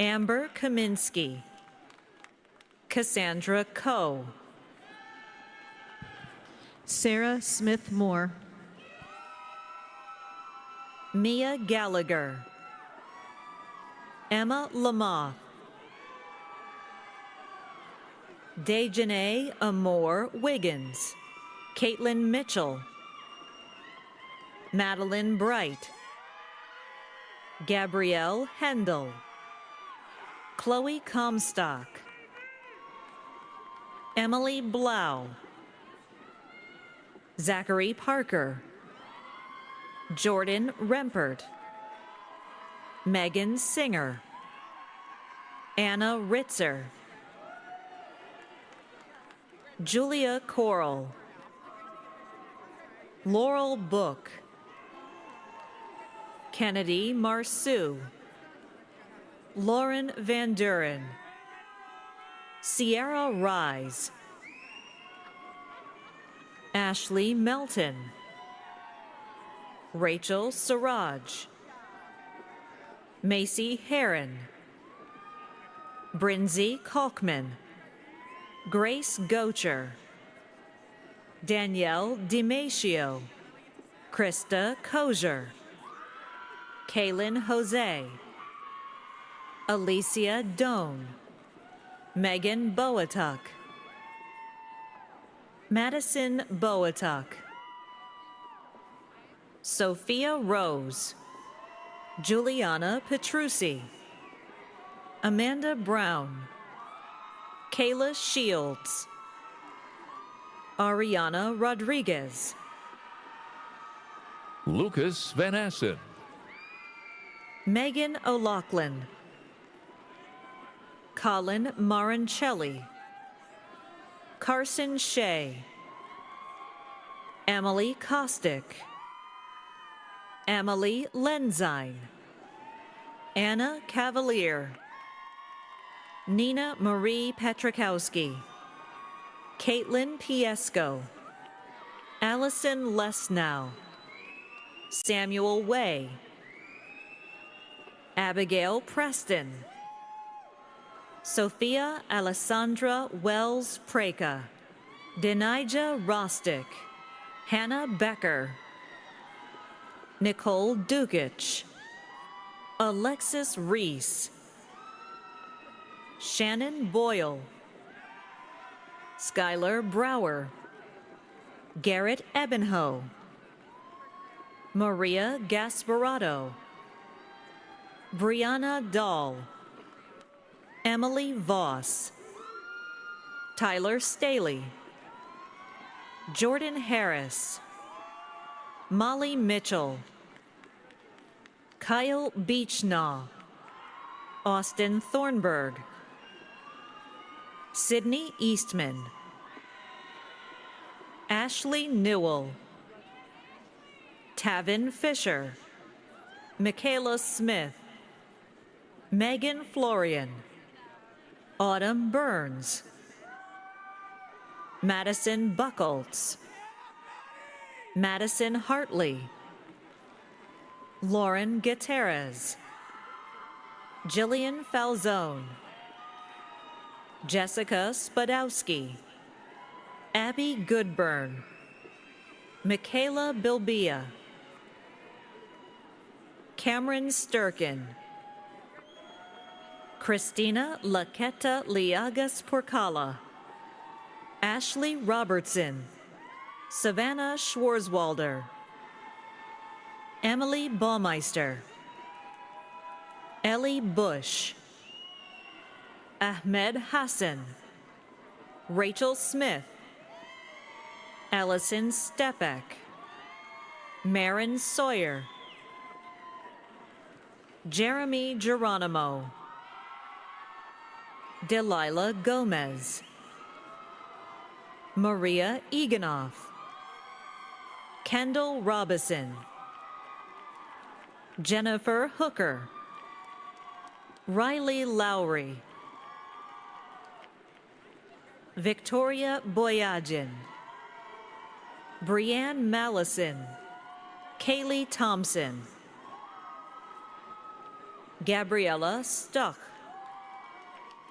Amber Kaminsky, Cassandra Coe, Sarah Smith Moore, Mia Gallagher, Emma Lamoth, Dejanae Amore Wiggins, Caitlin Mitchell, Madeline Bright, Gabrielle Hendel, Chloe Comstock, Emily Blau, Zachary Parker, Jordan Rempert, Megan Singer, Anna Ritzer, Julia Coral, Laurel Book, Kennedy Marceau, Lauren Van Duren, Sierra Rise, Ashley Melton, Rachel Siraj, Macy Heron, Brinzy Kalkman, Grace Gocher, Danielle DiMacio, Krista Kozier, Kaylin Jose, Alicia Doan, Megan Boatuk, Madison Boatuk, Sophia Rose, Juliana Petrucci, Amanda Brown, Kayla Shields, Ariana Rodriguez, Lucas Van Assen, Megan O'Loughlin, Colin Maroncelli, Carson Shea, Emily Kostick, Emily Lenzine, Anna Cavalier, Nina Marie Petrakowski, Caitlin Piesco, Allison Lesnow, Samuel Way, Abigail Preston, Sophia Alessandra Wells Preka, Denija Rostick, Hannah Becker, Nicole Dukic, Alexis Reese, Shannon Boyle, Skylar Brower, Garrett Ebenho, Maria Gasparato, Brianna Dahl, Emily Voss, Tyler Staley, Jordan Harris, Molly Mitchell, Kyle Beechnaw, Austin Thornburg, Sydney Eastman, Ashley Newell, Tavin Fisher, Michaela Smith, Megan Florian, Autumn Burns, Madison Buckholtz, Madison Hartley, Lauren Gutierrez, Jillian Falzone, Jessica Spadowski, Abby Goodburn, Michaela Bilbia, Cameron Sturkin, Christina Laqueta Liagas Porcala, Ashley Robertson, Savannah Schwarzwalder, Emily Baumeister, Ellie Bush, Ahmed Hassan, Rachel Smith, Allison Stepek, Marin Sawyer, Jeremy Geronimo, Delilah Gomez, Maria Eganoff, Kendall Robison, Jennifer Hooker, Riley Lowry, Victoria Boyadjian, Brianne Mallison, Kaylee Thompson, Gabriella Stuck,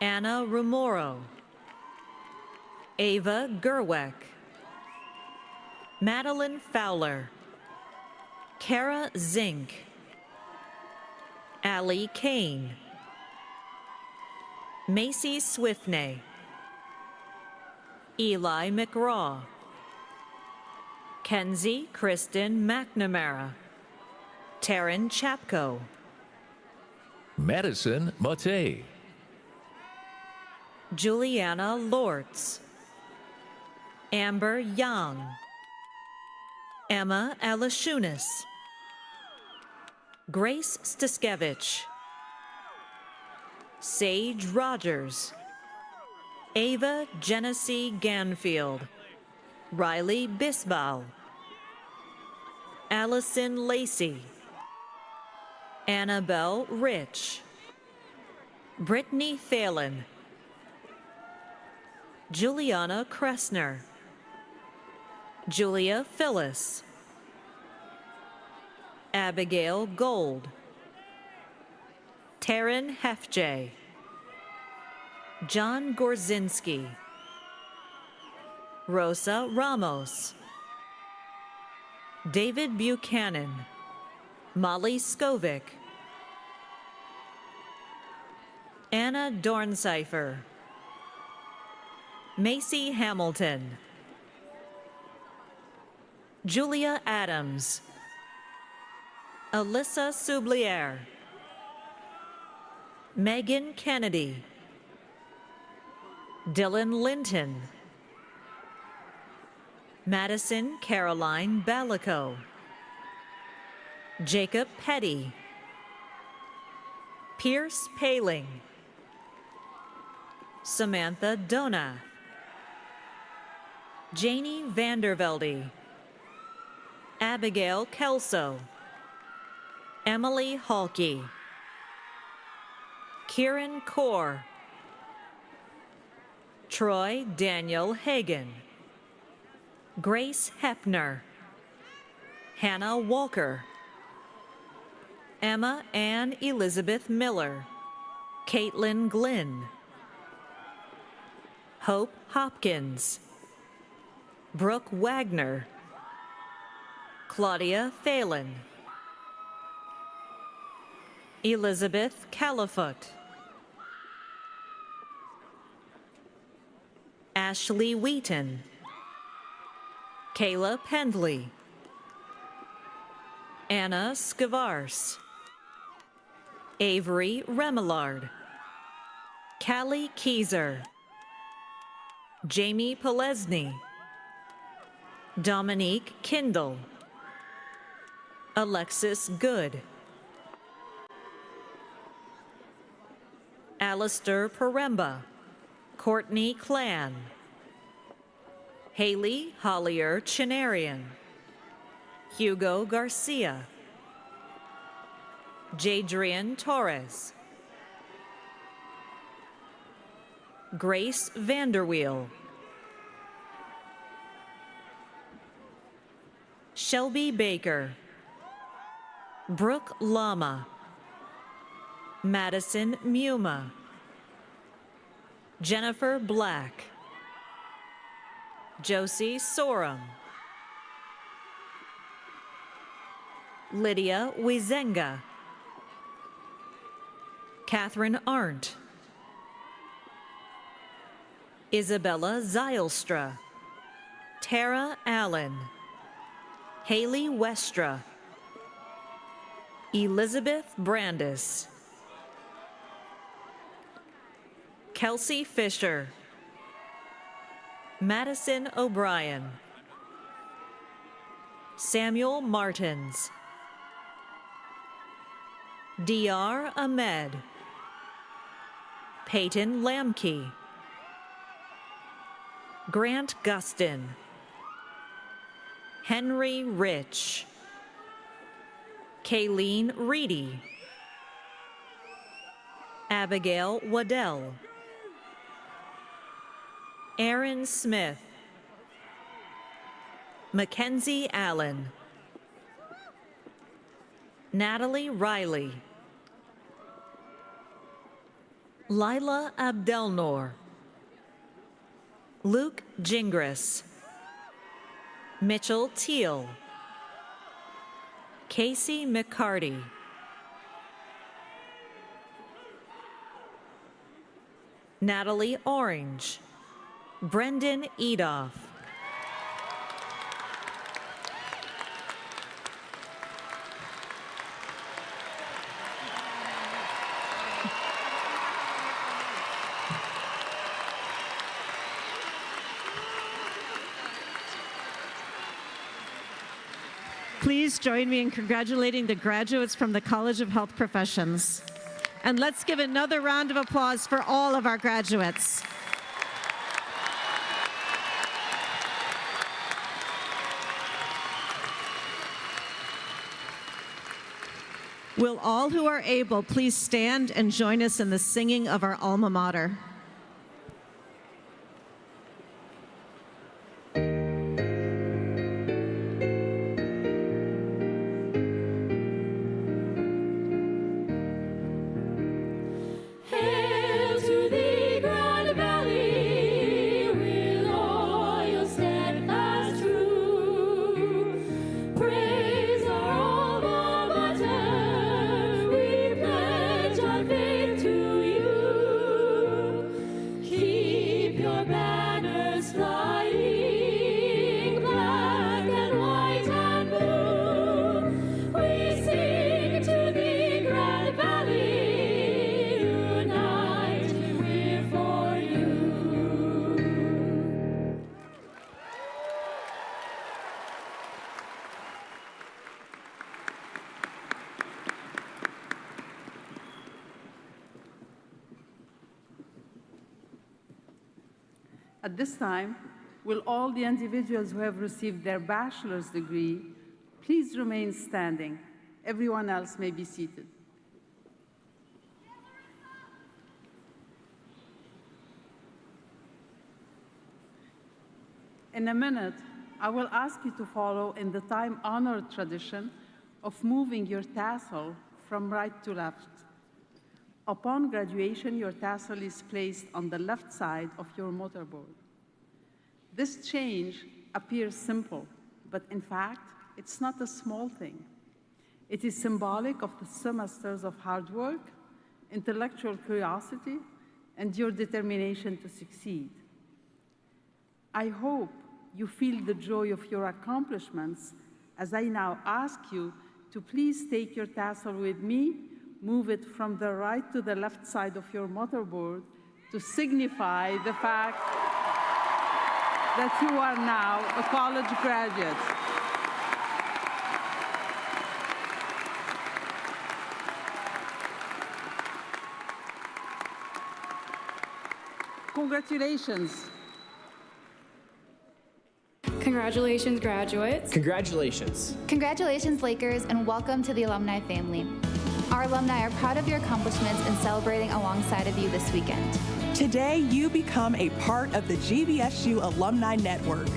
Anna Rumoro, Ava Gerweck, Madeline Fowler, Kara Zink, Allie Kane, Macy Swiftney, Eli McGraw, Kenzie Kristen McNamara, Taryn Chapko, Madison Mate, Juliana Lortz, Amber Young, Emma Alashunas, Grace Stiskevich, Sage Rogers, Ava Genesee Ganfield, Riley Bisbal, Allison Lacey, Annabelle Rich, Brittany Phelan, Juliana Kressner, Julia Phyllis, Abigail Gold, Taryn Hefjay, John Gorzinski, Rosa Ramos, David Buchanan, Molly Skovic, Anna Dorncipher, Macy Hamilton, Julia Adams, Alyssa Soublier, Megan Kennedy, Dylan Linton, Madison Caroline Balico, Jacob Petty, Pierce Paling, Samantha Donath, Janie Vandervelde, Abigail Kelso, Emily Halke, Kieran Kaur, Troy Daniel Hagan, Grace Hepner, Hannah Walker, Emma Ann Elizabeth Miller, Caitlin Glynn, Hope Hopkins, Brooke Wagner, Claudia Phelan, Elizabeth Califoot, Ashley Wheaton, Kayla Pendley, Anna Skavars, Avery Remillard, Callie Keyser, Jamie Polesny, Dominique Kindle, Alexis Good, Alistair Paremba, Courtney Clan, Haley Hollier Chinarian, Hugo Garcia, Jadrian Torres, Grace Vanderweel, Shelby Baker, Brooke Lama, Madison Muma, Jennifer Black, Josie Sorum, Lydia Wizenga, Catherine Arndt, Isabella Zylstra, Tara Allen, Haley Westra, Elizabeth Brandis, Kelsey Fisher, Madison O'Brien, Samuel Martins, D.R. Ahmed, Peyton Lamke, Grant Gustin, Henry Rich, Kayleen Reedy, Abigail Waddell, Aaron Smith, Mackenzie Allen, Natalie Riley, Lila Abdelnour, Luke Gingras, Mitchell Teal, Casey McCarty, Natalie Orange, Brendan Edoff, Please join me in congratulating the graduates from the College of Health Professions. And let's give another round of applause for all of our graduates. Will all who are able please stand and join us in the singing of our alma mater? Hail to thee, Grand Valley, with loyal, steadfast, true. Praise our alma mater, we pledge our faith to you. Keep your banners flying, black and white and blue. We sing to thee, Grand Valley, united we're for you. At this time, will all the individuals who have received their bachelor's degree please remain standing? Everyone else may be seated. In a minute, I will ask you to follow in the time-honored tradition of moving your tassel from right to left. Upon graduation, your tassel is placed on the left side of your motorboard. This change appears simple, but in fact, it's not a small thing. It is symbolic of the semesters of hard work, intellectual curiosity, and your determination to succeed. I hope you feel the joy of your accomplishments as I now ask you to please take your tassel with me, move it from the right to the left side of your motorboard to signify the fact that you are now a college graduate. Congratulations. Congratulations, graduates. Congratulations. Congratulations, Lakers, and welcome to the alumni family. Our alumni are proud of your accomplishments and celebrating alongside of you this weekend. Today, you become a part of the GVSU Alumni Network,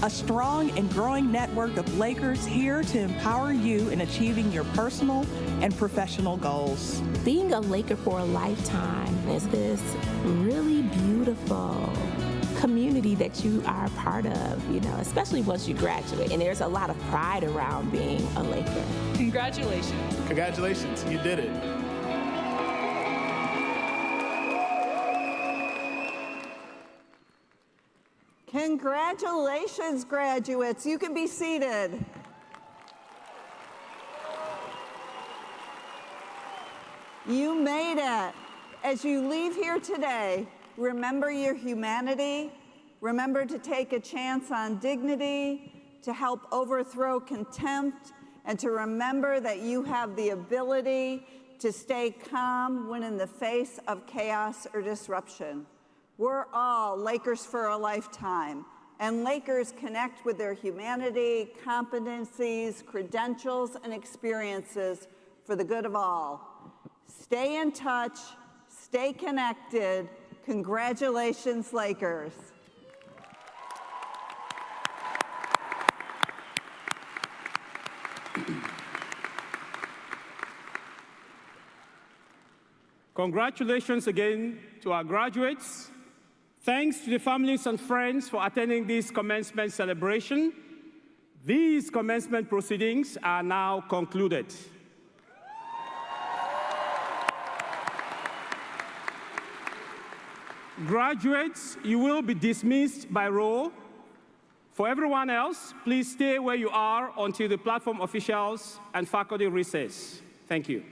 a strong and growing network of Lakers here to empower you in achieving your personal and professional goals. Being a Laker for a lifetime is this really beautiful community that you are a part of, you know, especially once you graduate. And there's a lot of pride around being a Laker. Congratulations. Congratulations, you did it. Congratulations, graduates. You can be seated. You made it. As you leave here today, remember your humanity, remember to take a chance on dignity, to help overthrow contempt, and to remember that you have the ability to stay calm when in the face of chaos or disruption. We're all Lakers for a lifetime, and Lakers connect with their humanity, competencies, credentials, and experiences for the good of all. Stay in touch, stay connected. Congratulations, Lakers. Congratulations again to our graduates. Thanks to the families and friends for attending this commencement celebration. These commencement proceedings are now concluded. Graduates, you will be dismissed by roll. For everyone else, please stay where you are until the platform officials and faculty recess. Thank you.